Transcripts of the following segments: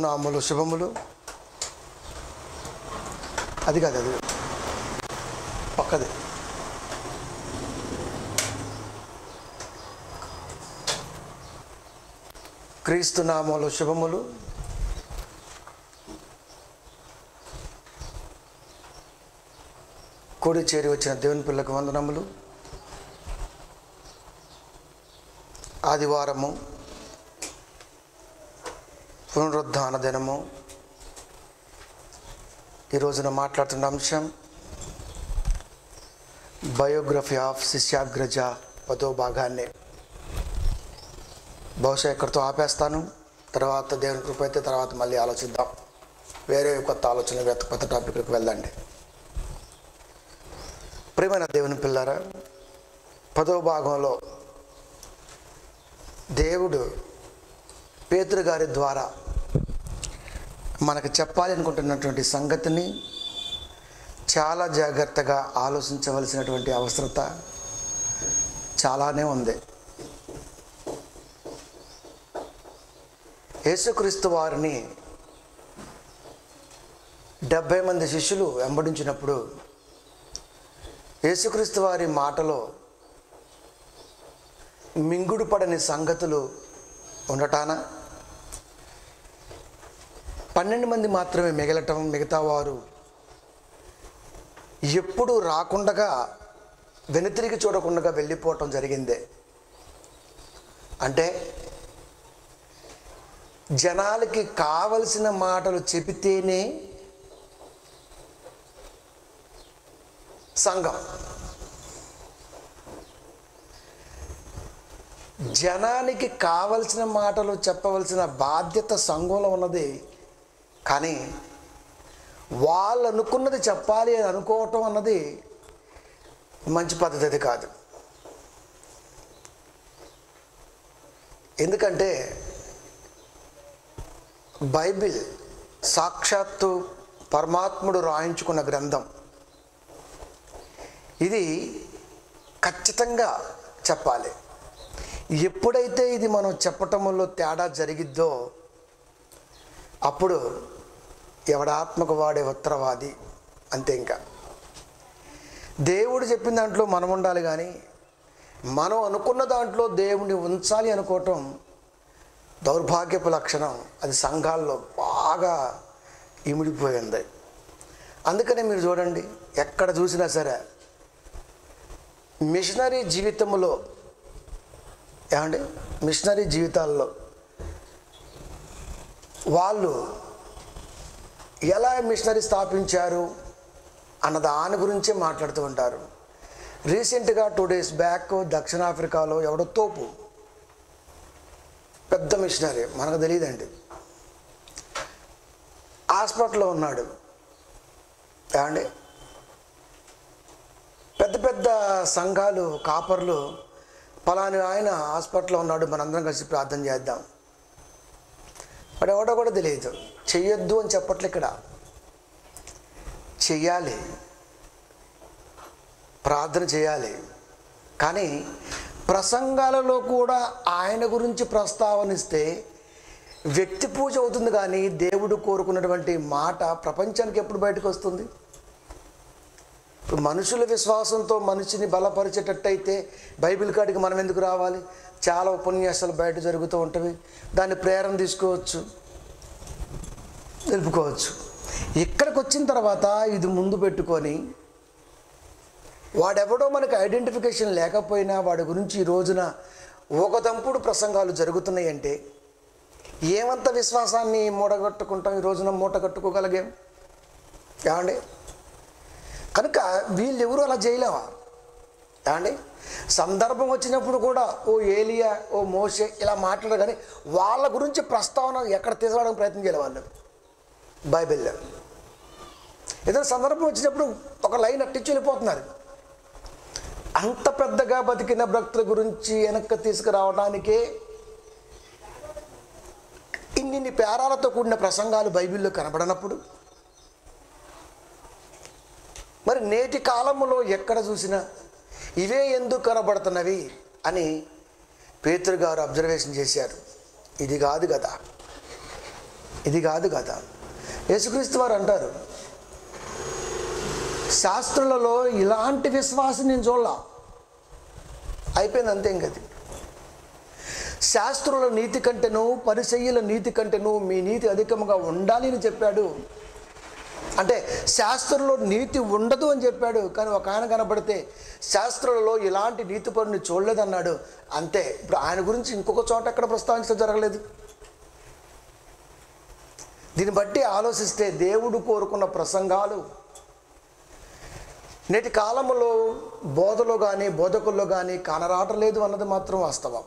నామములు శుభములు. అది కాదు, అది పక్కది. క్రీస్తు నామములు శుభములు. కూడి చేరి వచ్చిన దేవుని పిల్లకు వందనములు. ఆదివారము, పునరుద్ధాన దినము. ఈ రోజున మాట్లాడుతున్న అంశం బయోగ్రఫీ ఆఫ్ శిష్యాగ్రజ 10వ భాగాన్ని. బహుశా ఇక్కడితో ఆపేస్తాను. తర్వాత దేవుని కృప అయితే తర్వాత మళ్ళీ ఆలోచిద్దాం. వేరే కొత్త ఆలోచన, కొత్త టాపిక్లకు వెళ్దండి. ప్రియమైన దేవుని పిల్లారా, 10వ భాగంలో దేవుడు పేతురు గారి ద్వారా మనకు చెప్పాలి అనుకుంటున్నటువంటి సంగతిని చాలా జాగ్రత్తగా ఆలోచించవలసినటువంటి అవసరత చాలానే ఉంది. యేసుక్రీస్తు వారిని 70 మంది శిష్యులు వెంబడించినప్పుడు యేసుక్రీస్తు వారి మాటలో మింగుడు పడని సంగతులు ఉండటాన 12 మంది మాత్రమే మిగలటం, మిగతా వారు ఎప్పుడు రాకుండగా వెనుతిరిగి చూడకుండా వెళ్ళిపోవటం జరిగిందే. అంటే జనాలకి కావలసిన మాటలు చెబితేనే సంఘం. జనానికి కావలసిన మాటలు చెప్పవలసిన బాధ్యత సంఘంలో ఉన్నది. కానీ వాళ్ళు అనుకున్నది చెప్పాలి అని అనుకోవటం అన్నది మంచి పద్ధతి కాదు. ఎందుకంటే బైబిల్ సాక్షాత్తు పరమాత్ముడు రాయించుకున్న గ్రంథం. ఇది ఖచ్చితంగా చెప్పాలి. ఎప్పుడైతే ఇది మనం చెప్పటంలో తేడా జరిగిద్దో అప్పుడు ఎవడాత్మకు వాడే ఉత్తరవాది అంతే. ఇంకా దేవుడు చెప్పిన దాంట్లో మనం ఉండాలి, కానీ మనం అనుకున్న దాంట్లో దేవుడిని ఉంచాలి అనుకోవటం దౌర్భాగ్యపు లక్షణం. అది సంఘాల్లో బాగా ఇమిడిపోయింది. అందుకనే మీరు చూడండి, ఎక్కడ చూసినా సరే మిషనరీ జీవితంలో మిషనరీ జీవితాల్లో వాళ్ళు ఎలా మిషనరీ స్థాపించారు అన్న దాని గురించే మాట్లాడుతూ ఉంటారు. రీసెంట్గా 2 days బ్యాక్ దక్షిణాఫ్రికాలో ఎవడో తోపు పెద్ద మిషనరీ, మనకు తెలియదండి, హాస్పిటల్లో ఉన్నాడు. పెద్ద పెద్ద సంఘాలు, కాపర్లు పలాని ఆయన హాస్పిటల్లో ఉన్నాడు, మనందరం కలిసి ప్రార్థన చేద్దాం. వాడు ఎవడో కూడా తెలియదు. చెయ్యొద్దు అని చెప్పట్లే, ఇక్కడ చెయ్యాలి, ప్రార్థన చేయాలి. కానీ ప్రసంగాలలో కూడా ఆయన గురించి ప్రస్తావనిస్తే వ్యక్తి పూజ అవుతుంది, కానీ దేవుడు కోరుకున్నటువంటి మాట ప్రపంచానికి ఎప్పుడు బయటకు వస్తుంది? మనుషుల విశ్వాసంతో మనిషిని బలపరిచేటట్టయితే బైబిల్ కాడికి మనం ఎందుకు రావాలి? చాలా ఉపన్యాసాలు బయట జరుగుతూ ఉంటవి, దాన్ని ప్రేరణ తీసుకోవచ్చు, నిలుపుకోవచ్చు. ఇక్కడికి వచ్చిన తర్వాత ఇది ముందు పెట్టుకొని వాడెవడో మనకు ఐడెంటిఫికేషన్ లేకపోయినా వాడి గురించి ఈ రోజున ఒకదంపుడు ప్రసంగాలు జరుగుతున్నాయి. అంటే ఏమంత విశ్వాసాన్ని మూటగట్టుకుంటాం ఈ రోజున? మూటగట్టుకోగలిగాం కనుక వీళ్ళెవరూ అలా చేయలేవా? సందర్భం వచ్చినప్పుడు కూడా ఓ ఏలియా, ఓ మోషే ఇలా మాట్లాడారు, కానీ వాళ్ళ గురించి ప్రస్తావన ఎక్కడ తీసుకురావడానికి ప్రయత్నం చేయాలి వాళ్ళు బైబిల్లో. ఏదైనా సందర్భం వచ్చినప్పుడు ఒక లైన్ అట్టించి వెళ్ళిపోతున్నారు. అంత పెద్దగా బతికిన భక్తుల గురించి వెనక్కి తీసుకురావడానికే ఇన్ని పేరాలతో కూడిన ప్రసంగాలు బైబిల్లో కనబడినప్పుడు మరి నేటి కాలంలో ఎక్కడ చూసినా ఇవే ఎందుకు కనబడుతున్నవి అని పేతురు గారు అబ్జర్వేషన్ చేశారు. ఇది కాదు కదా. ఇది కాదు కదా. యేసుక్రీస్తు వారు అంటారు, శాస్త్రులలో ఇలాంటి విశ్వాసం నేను చూడలా. అయిపోయింది, అంతే. ఇంకది శాస్త్రుల నీతి కంటేను పరిసయ్యుల నీతి కంటేను మీ నీతి అధికంగా ఉండాలి అని చెప్పాడు. అంటే శాస్త్రంలో నీతి ఉండదు అని చెప్పాడు. కానీ ఒక ఆయన కనబడితే శాస్త్రాలలో ఇలాంటి నీతి పనుని చూడలేదన్నాడు. అంతే. ఇప్పుడు ఆయన గురించి ఇంకొక చోట ఎక్కడ ప్రస్తావించడం జరగలేదు. దీన్ని బట్టి ఆలోచిస్తే దేవుడు కోరుకున్న ప్రసంగాలు నేటి కాలంలో బోధలో కానీ బోధకుల్లో కానీ కానరాటలేదు అన్నది మాత్రం వాస్తవం.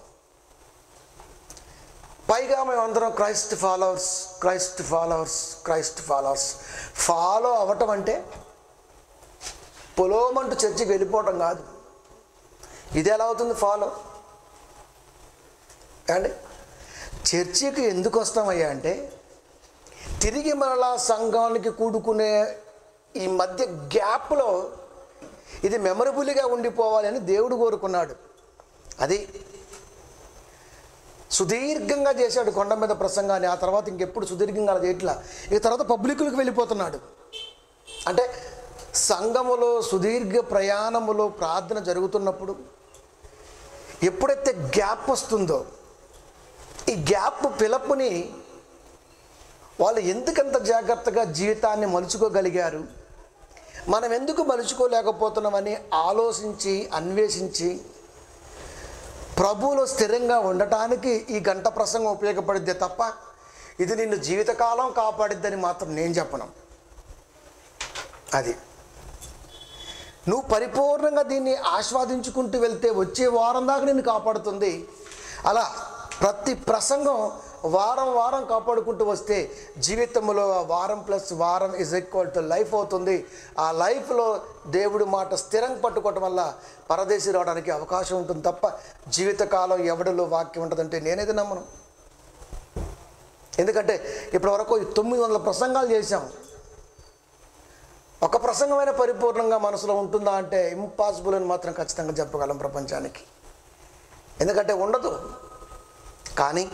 పైగా మేమందరం క్రైస్ట్ ఫాలోవర్స్. ఫాలో అవ్వటం అంటే పొలోమంటూ చర్చికి వెళ్ళిపోవటం కాదు. ఇది ఎలా అవుతుంది ఫాలో అండి? చర్చికి ఎందుకు వస్తామయ్యా అంటే తిరిగి మరలా సంఘానికి కూడుకునే ఈ మధ్య గ్యాప్లో ఇది మెమరబుల్గా ఉండిపోవాలని దేవుడు కోరుకున్నాడు. అది సుదీర్ఘంగా చేశాడు కొండ మీద ప్రసంగాన్ని. ఆ తర్వాత ఇంకెప్పుడు సుదీర్ఘంగా చేయట్లా. ఇక తర్వాత పబ్లిక్లకు వెళ్ళిపోతున్నాడు. అంటే సంఘములో సుదీర్ఘ ప్రయాణములో ప్రార్థన జరుగుతున్నప్పుడు ఎప్పుడైతే గ్యాప్ వస్తుందో ఈ గ్యాప్ పిలుపుని వాళ్ళు ఎందుకంత జాగ్రత్తగా జీవితాన్ని మలుచుకోగలిగారు, మనం ఎందుకు మలుచుకోలేకపోతున్నామని ఆలోచించి అన్వేషించి ప్రభువులో స్థిరంగా ఉండటానికి ఈ గంట ప్రసంగం ఉపయోగపడిద్దే తప్ప ఇది నిన్ను జీవితకాలం కాపాడిద్దని మాత్రం నేను చెప్పను. అది నువ్వు పరిపూర్ణంగా దీన్ని ఆస్వాదించుకుంటూ వెళ్తే వచ్చే వారం దాకా నిన్ను కాపాడుతుంది. అలా ప్రతి ప్రసంగం వారం వారం కాపాడుకుంటూ వస్తే జీవితంలో వారం ప్లస్ వారం ఈజ్ ఈక్వల్ టు లైఫ్ అవుతుంది. ఆ లైఫ్లో దేవుడి మాట స్థిరంగా పట్టుకోవటం వల్ల పరదేశీ రావడానికి అవకాశం ఉంటుంది తప్ప జీవితకాలం ఎవడిలో వాక్యం ఉంటుందంటే నేనేది నమ్మను. ఎందుకంటే ఇప్పటివరకు 900 ప్రసంగాలు చేశాం. ఒక ప్రసంగమైన పరిపూర్ణంగా మనసులో ఉంటుందా అంటే ఇంపాసిబుల్ అని మాత్రం ఖచ్చితంగా చెప్పగలం ప్రపంచానికి. ఎందుకంటే ఉండదు. కానీ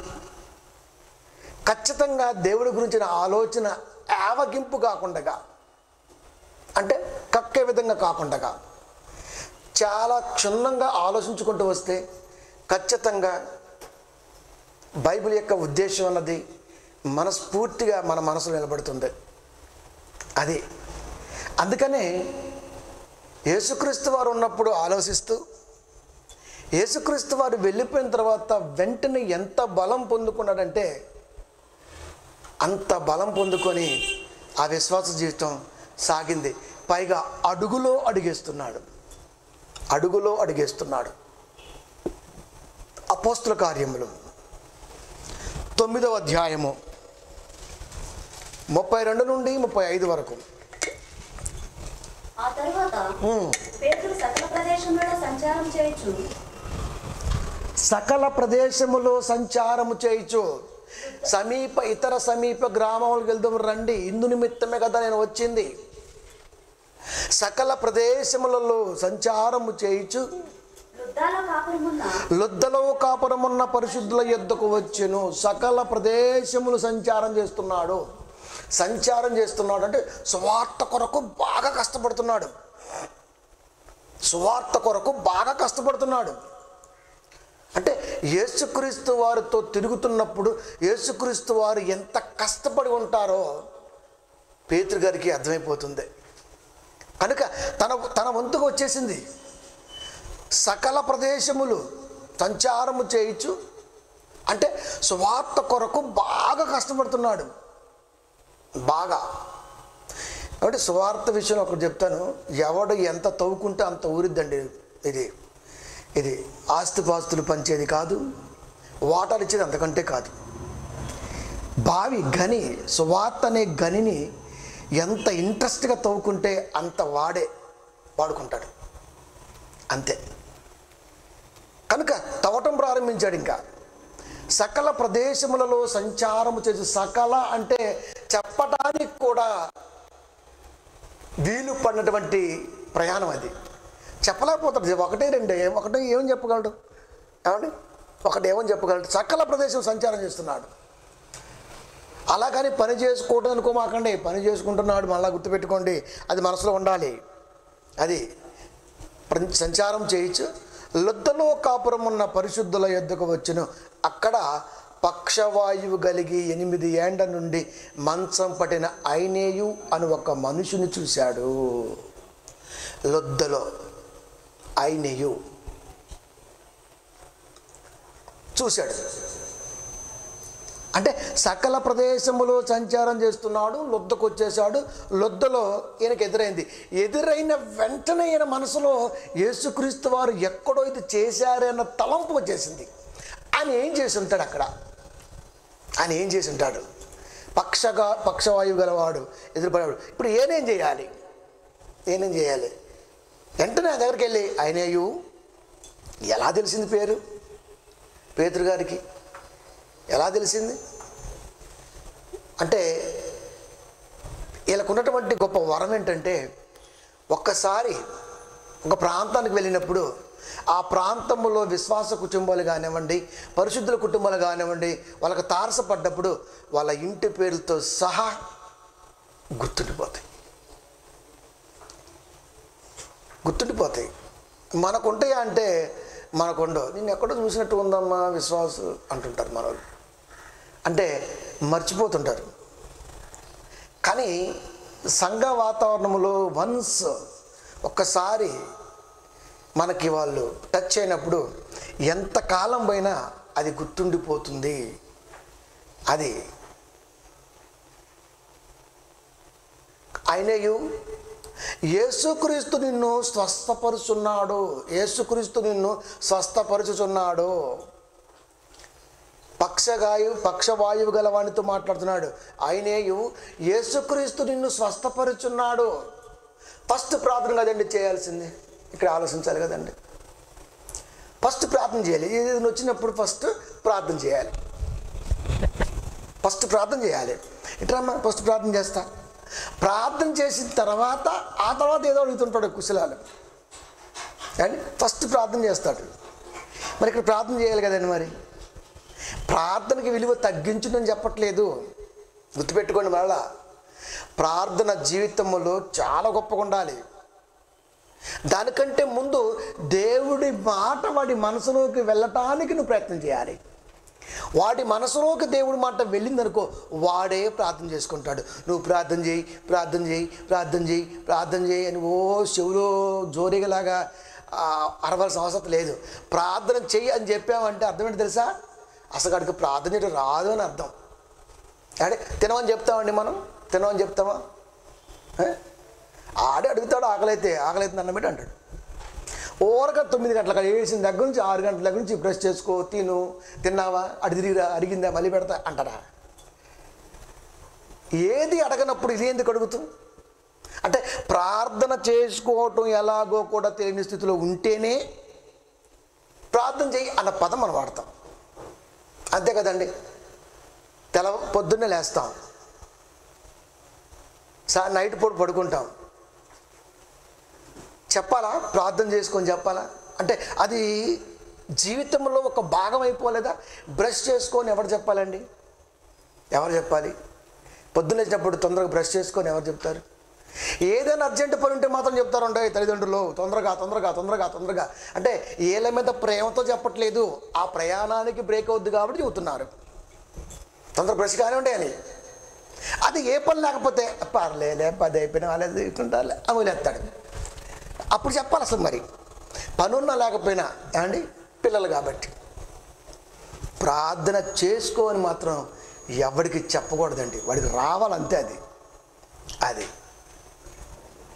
ఖచ్చితంగా దేవుడి గురించిన ఆలోచన ఆవగింపు కాకుండా, అంటే కక్కే విధంగా కాకుండా చాలా క్షుణ్ణంగా ఆలోచించుకుంటూ వస్తే ఖచ్చితంగా బైబిల్ యొక్క ఉద్దేశం అన్నది మనస్ఫూర్తిగా మన మనసులో నిలబడుతుంది. అది అందుకనే యేసుక్రీస్తు వారు ఉన్నప్పుడు ఆలోచిస్తూ యేసుక్రీస్తు వారు వెళ్ళిపోయిన తర్వాత వెంటనే ఎంత బలం పొందుకున్నాడంటే అంత బలం పొందుకొని ఆ విశ్వాస జీవితం సాగింది. పైగా అడుగులో అడుగేస్తున్నాడు. అపోస్తుల కార్యములు 9వ అధ్యాయము 32 నుండి 35 వరకు. ఆ తరువాత పేతురు సకల ప్రదేశములో సంచారము చేయుచు ఇతర సమీప గ్రామాలకు వెళ్దాం రండి, ఇందు నిమిత్తమే కదా నేను వచ్చింది. సకల ప్రదేశములలో సంచారము చేయుచు లుద్దలో కాపురమున్న పరిశుద్ధుల యొద్దకు వచ్చెను. సకల ప్రదేశములు సంచారం చేస్తున్నాడు అంటే సువార్త కొరకు బాగా కష్టపడుతున్నాడు. అంటే యేసుక్రీస్తు వారితో తిరుగుతున్నప్పుడు యేసుక్రీస్తు వారు ఎంత కష్టపడి ఉంటారో పేతురు గారికి అర్థమైపోతుంది. కనుక తన వంతుకు వచ్చేసింది. సకల ప్రదేశములు సంచారము చేయించు అంటే సువార్త కొరకు బాగా కష్టపడుతున్నాడు. బాగా కాబట్టి సువార్త విషయంలో ఒకటి చెప్తాను. ఎవడు ఎంత తవ్వుకుంటే అంత ఊరిద్దండి. ఇది ఆస్తిపాస్తులు పంచేది కాదు, వాటర్ ఇచ్చేది అంతకంటే కాదు. బావి గని, సువార్త అనే గనిని ఎంత ఇంట్రెస్ట్గా తవ్వుకుంటే అంత వాడుకుంటాడు. అంతే. కనుక తవ్వటం ప్రారంభించాడు. ఇంకా సకల ప్రదేశములలో సంచారము చేసి, సకల అంటే చెప్పటానికి కూడా వీలు పడినటువంటి ప్రయాణం అది. చెప్పలేకపోతాడు. ఒకటే ఏమని చెప్పగలడు? ఏమండి? ఏమని చెప్పగలడు? సకల ప్రదేశం సంచారం చేస్తున్నాడు. అలాగని పని చేసుకోవడం అనుకోమాకండి. పని చేసుకుంటున్నాడు మళ్ళీ గుర్తుపెట్టుకోండి, అది మనసులో ఉండాలి. అది సంచారం చేయొచ్చు. లొద్దలో కాపురం ఉన్న పరిశుద్ధుల యొద్దకు వచ్చును. అక్కడ పక్షవాయువు కలిగి 8 ఏండ్ల నుండి మంచం పట్టిన ఐనేయు అని ఒక మనుషుని చూశాడు. లొద్దలో ఐనేయు చూశాడు. అంటే సకల ప్రదేశములో సంచారం చేస్తున్నాడు. లొద్దకు వచ్చేసాడు. లొద్దలో ఈయనకు ఎదురైన వెంటనే ఈయన మనసులో యేసుక్రీస్తు వారు ఎక్కడో ఇది చేశారన్న తలంపు వచ్చేసింది. ఆయన ఏం చేసి ఉంటాడు అక్కడ? ఆయన ఏం చేసి ఉంటాడు? పక్షవాయువు గలవాడు ఎదురుపడాడు. ఇప్పుడు ఏనేం చేయాలి? వెంటనే ఆ దగ్గరికి వెళ్ళి ఐనేయు, ఎలా తెలిసింది పేరు పేతురు గారికి? ఎలా తెలిసింది అంటే వీళ్ళకు ఉన్నటువంటి గొప్ప వరం ఏంటంటే, ఒక్కసారి ఒక ప్రాంతానికి వెళ్ళినప్పుడు ఆ ప్రాంతంలో విశ్వాస కుటుంబాలు కానివ్వండి, పరిశుద్ధుల కుటుంబాలు కానివ్వండి, వాళ్ళకి తారసపడ్డప్పుడు వాళ్ళ ఇంటి పేరుతో సహా గుర్తుండిపోతాయి. మనకుంటాయా అంటే మనకుండవు. నేను ఎక్కడో చూసినట్టు ఉందమ్మా విశ్వాసు అంటుంటారు మనోళ్ళు. అంటే మర్చిపోతుంటారు. కానీ సంఘ వాతావరణంలో ఒక్కసారి మనకి వాళ్ళు టచ్ అయినప్పుడు ఎంతకాలం పోయినా అది గుర్తుండిపోతుంది. అది ఐనేయు, యేసుక్రీస్తు నిన్ను స్వస్థపరుచుచున్నాడు. పక్షవాయువు గలవానితో మాట్లాడుతున్నాడు. ఐనేయు, యేసుక్రీస్తు నిన్ను స్వస్థపరుచున్నాడు. ఫస్ట్ ప్రార్థన కదండి చేయాల్సింది. ఇక్కడ ఆలోచించాలి కదండి. ఫస్ట్ ప్రార్థన చేయాలి. ఏదైనా వచ్చినప్పుడు ఫస్ట్ ప్రార్థన చేయాలి. ఇట్రమ్మా ఫస్ట్ ప్రార్థన చేస్తా. ప్రార్థన చేసిన తర్వాత ఏదో అడుగుతుంటాడు కుశలాలు కానీ ఫస్ట్ ప్రార్థన చేస్తాడు. మరి ఇక్కడ ప్రార్థన చేయాలి కదండి. మరి ప్రార్థనకి విలువ తగ్గించునని చెప్పట్లేదు, గుర్తుపెట్టుకోండి. మళ్ళా ప్రార్థన జీవితంలో చాలా గొప్పగా ఉండాలి. దానికంటే ముందు దేవుడి మాట వాడి మనసులోకి వెళ్ళటానికి నువ్వు ప్రయత్నం చేయాలి. వాడి మనసులోకి దేవుడి మాట వెళ్ళిందనుకో, వాడే ప్రార్థన చేసుకుంటాడు. నువ్వు ప్రార్థన చేయి అని చెవులో జోరిగలాగా అరవాల్సిన అవసరం లేదు. ప్రార్థన చెయ్యి అని చెప్పామంటే అర్థం ఏంటి తెలుసా? అసలు అడిగి ప్రార్థన చేయడం రాదు అని అర్థం. అంటే తినమని చెప్తామండి, మనం తినమని చెప్తామా? ఆడే అడుగుతాడు, ఆకలైతే అన్నం పెట్టి అంటాడు. ఓరగా 9 గంటలకు వేసిన దగ్గర నుంచి 6 గంటల దగ్గర నుంచి బ్రష్ చేసుకో, తిన్నావా, తిరిగిరా, అడిగిందా, మళ్ళీ పెడతా అంటాడా? ఏది అడగనప్పుడు ఇది ఎందుకు అడుగుతాం? అంటే ప్రార్థన చేసుకోవటం ఎలాగో కూడా తెలియని స్థితిలో ఉంటేనే ప్రార్థన చేయి అన్న పదం మనం వాడతాం. అంతే కదండి. పొద్దున్నే లేస్తాం, నైట్ పూట పడుకుంటాం. చెప్పాలా? ప్రార్థన చేసుకొని చెప్పాలా? అంటే అది జీవితంలో ఒక భాగం అయిపోలేదా? బ్రష్ చేసుకొని ఎవరు చెప్పాలండి? ఎవరు చెప్పాలి? పొద్దున్న లేచినప్పుడు తొందరగా బ్రష్ చేసుకొని ఎవరు చెప్తారు? ఏదైనా అర్జెంట్ పని ఉంటే మాత్రం చెప్తారు ఉంటాయి తల్లిదండ్రులు. తొందరగా అంటే ఏళ్ళ మీద ప్రేమతో చెప్పట్లేదు, ఆ ప్రయాణానికి బ్రేక్ అవుద్ది కాబట్టి చెబుతున్నారు. తొందర బ్రష్ కానివ్వండి అని. అది ఏ పని లేకపోతే పర్లేలే 10 అయిపోయినా వాళ్ళే తీసుకుంటారులే అమలేస్తాడు. అప్పుడు చెప్పాలి. అసలు మరి పనున్నా లేకపోయినా ఏమండి, పిల్లలు కాబట్టి ప్రార్థన చేసుకోని మాత్రం ఎవరికి చెప్పకూడదండి. వాడికి రావాలంతే అది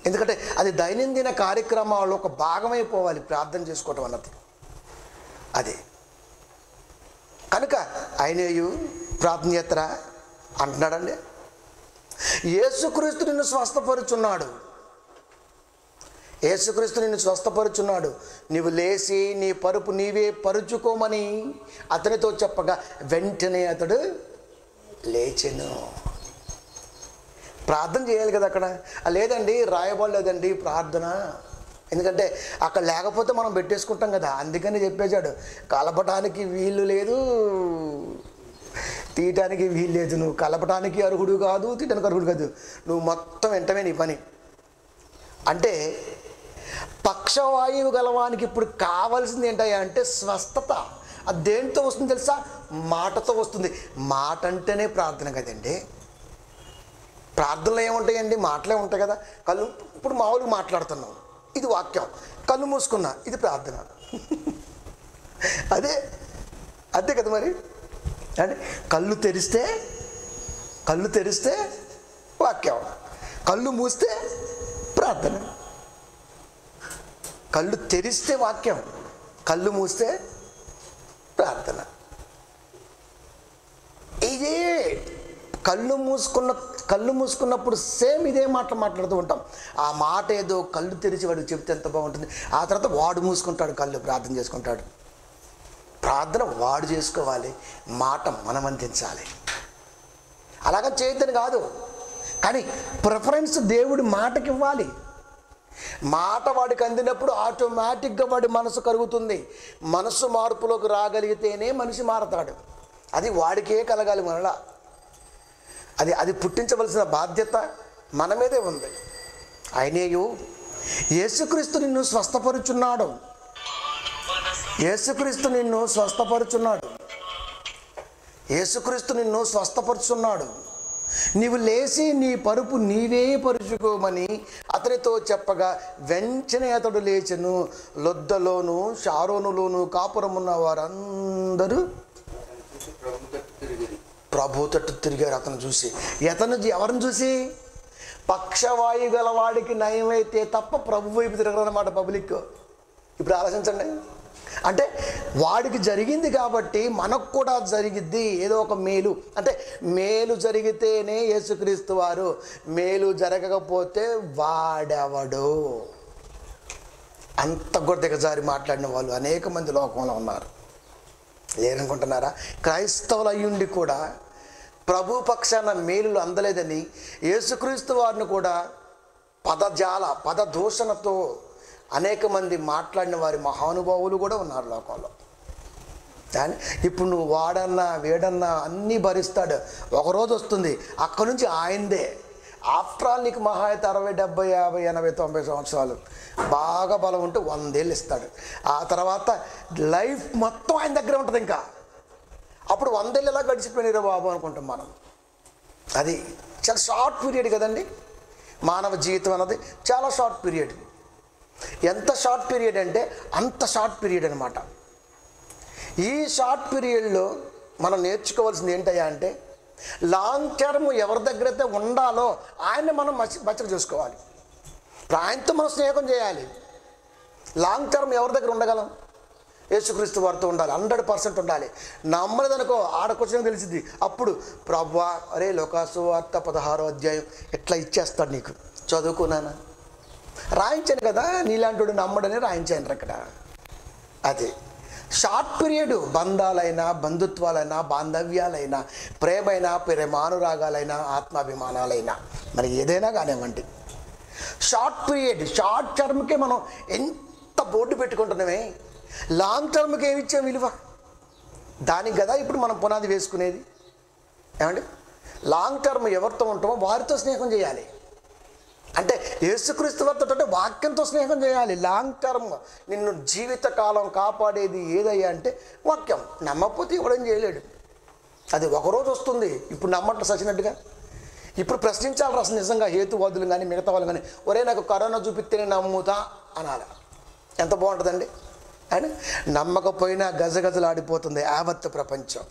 ఎందుకంటే అది దైనందిన కార్యక్రమాల్లో ఒక భాగమైపోవాలి ప్రార్థన చేసుకోవటం అన్నది. అది కనుక ఐనేయు ప్రార్థన చేస్తారా అంటున్నాడండి. యేసుక్రీస్తు నిన్ను స్వస్థపరుచున్నాడు. నీవు లేచి నీ పరుపు నీవే పరుచుకోమని అతనితో చెప్పగా వెంటనే అతడు లేచెను. ప్రార్థన చేయాలి కదా అక్కడ. లేదండి, రాయబడలేదండి ప్రార్థన. ఎందుకంటే అక్కడ లేకపోతే మనం పెట్టేసుకుంటాం కదా. అందుకని చెప్పేశాడు, కలపటానికి వీలు లేదు, తీయటానికి వీల్లేదు, నువ్వు కలపటానికి అర్హుడు కాదు, తీయటానికి అర్హుడు కాదు, నువ్వు మొత్తం వెంటనే నీ పని. అంటే పక్షవాయువు గలవానికి ఇప్పుడు కావాల్సింది ఏంటయ్యా అంటే స్వస్థత. అది దేంతో వస్తుంది తెలుసా? మాటతో వస్తుంది. మాట అంటేనే ప్రార్థన కదండి. ప్రార్థనలు ఏముంటాయండి? మాటలే ఉంటాయి కదా. కళ్ళు ఇప్పుడు మామూలుగా మాట్లాడుతున్నాం, ఇది వాక్యం. కళ్ళు మూసుకున్నా, ఇది ప్రార్థన. అదే కదా మరి. అంటే కళ్ళు తెరిస్తే వాక్యం, కళ్ళు మూస్తే ప్రార్థన. కళ్ళు తెరిస్తే వాక్యం, కళ్ళు మూస్తే ప్రార్థన. ఇదే కళ్ళు మూసుకున్నప్పుడు సేమ్ ఇదే మాట్లాడుతూ ఉంటాం. ఆ మాట ఏదో కళ్ళు తెరిచి వాడికి చెప్తే ఎంత బాగుంటుంది. ఆ తర్వాత వాడు మూసుకుంటాడు, కళ్ళు ప్రార్థన చేసుకుంటాడు. ప్రార్థన వాడు చేసుకోవాలి, మాట మనం అందించాలి. అలాగ చేయొద్దని కాదు, కానీ ప్రిఫరెన్స్ దేవుడి మాటకి ఇవ్వాలి. మాట వాడికి అందినప్పుడు ఆటోమేటిక్గా వాడి మనసు కరుగుతుంది. మనసు మార్పులోకి రాగలిగితేనే మనిషి మారతాడు. అది వాడికే కలగాలి. మరలా అది పుట్టించవలసిన బాధ్యత మన మీదే ఉంది. ఆయనేయు యేసుక్రీస్తు నిన్ను స్వస్థపరుచున్నాడు. యేసుక్రీస్తు నిన్ను స్వస్థపరుచున్నాడు. నీవు లేచి నీ పరుపు నీవే పరుచుకోమని అతనితో చెప్పగా వెంటనే అతడు లేచెను. లొద్దలోను షారోనులోను కాపురమున్న వారందరూ ప్రభు తట్టు తిరిగారు. అతను చూసి, ఎవరిని చూసి? పక్షవాయు గల వాడికి నయమైతే తప్ప ప్రభు వైపు తిరగరన్నమాట పబ్లిక్. ఇప్పుడు ఆలోచించండి. అంటే వాడికి జరిగింది కాబట్టి మనకు కూడా జరిగిద్ది ఏదో ఒక మేలు. అంటే మేలు జరిగితేనే యేసుక్రీస్తు వారు, మేలు జరగకపోతే వాడెవడు. అంత కూడా దిగజారి మాట్లాడిన వాళ్ళు అనేక మంది లోకంలో ఉన్నారు. లేరనుకుంటున్నారా? క్రైస్తవులు అయ్యుండి కూడా ప్రభు పక్షాన మేలులు అందలేదని యేసుక్రీస్తు వారిని కూడా పదదూషణతో అనేక మంది మాట్లాడిన వారి మహానుభావులు కూడా ఉన్నారు లోకంలో. కానీ ఇప్పుడు నువ్వు వాడన్నా వేడన్నా అన్నీ భరిస్తాడు. ఒకరోజు వస్తుంది అక్కడి నుంచి ఆయనదే. ఆఫ్టర్ ఆల్ నీకు మహా అయితే 60, 70, 50, 80, 90 సంవత్సరాలు బాగా బలం ఉంటే 100 ఏళ్ళు ఇస్తాడు. ఆ తర్వాత లైఫ్ మొత్తం ఆయన దగ్గర ఉంటుంది. ఇంకా అప్పుడు 100 ఏళ్ళు ఎలా గడిచిపోయినారో బాబు అనుకుంటాం మనం. అది చాలా షార్ట్ పీరియడ్ కదండి. మానవ జీవితం అన్నది చాలా షార్ట్ పీరియడ్. ఎంత షార్ట్ పీరియడ్ అంటే అంత షార్ట్ పీరియడ్ అనమాట. ఈ షార్ట్ పీరియడ్లో మనం నేర్చుకోవాల్సింది ఏంటయ్యా అంటే లాంగ్ టర్మ్ ఎవరి దగ్గర అయితే ఉండాలో ఆయన్ని మనం బచ్చలు చూసుకోవాలి. ఆయనతో మనం స్నేహం చేయాలి. లాంగ్ టర్మ్ ఎవరి దగ్గర ఉండగలం? యేసుక్రీస్తు వారితో ఉండాలి, 100% ఉండాలి. నమ్మలేదనుకో ఆడకొచ్చిన తెలిసింది. అప్పుడు ప్రభువా, అరే లోకాసు వార్త 16వ అధ్యాయం ఎట్లా ఇచ్చేస్తాడు నీకు, చదువుకున్నానా, రాయించాను కదా, నీలాంటి నమ్మడని రాయించాను అక్కడ. అది షార్ట్ పీరియడ్. బంధాలైనా, బంధుత్వాలైనా, బాంధవ్యాలైనా, ప్రేమైనా, ప్రేమానురాగాలైనా, ఆత్మాభిమానాలైనా, మరి ఏదైనా కానివ్వండి షార్ట్ పీరియడ్. షార్ట్ టర్మ్కే మనం ఎంత బోర్డు పెట్టుకుంటున్నామే, లాంగ్ టర్మ్కి ఏమి ఇచ్చాం విలువ? దానికి కదా ఇప్పుడు మనం పునాది వేసుకునేది. ఏమండి, లాంగ్ టర్మ్ ఎవరితో ఉంటామో వారితో స్నేహం చేయాలి. అంటే యేసుక్రీస్తు వారితో అంటే వాక్యంతో స్నేహం చేయాలి. లాంగ్ టర్మ్ నిన్ను జీవితకాలం కాపాడేది ఏదయ్యా అంటే వాక్యం. నమ్మకపోతే ఇవ్వడం చేయలేడు. అది ఒకరోజు వస్తుంది. ఇప్పుడు నమ్మట్లు సచ్చినట్టుగా ఇప్పుడు ప్రశ్నించాలి అసలు నిజంగా హేతువాదులు కానీ మిగతా వాళ్ళు కానీ. ఒరే నాకు కరోనా చూపిస్తేనే నమ్ముతా అనాలి. ఎంత బాగుంటుందండి. అని నమ్మకపోయినా గజగజలాడిపోతుంది యావత్ ప్రపంచం.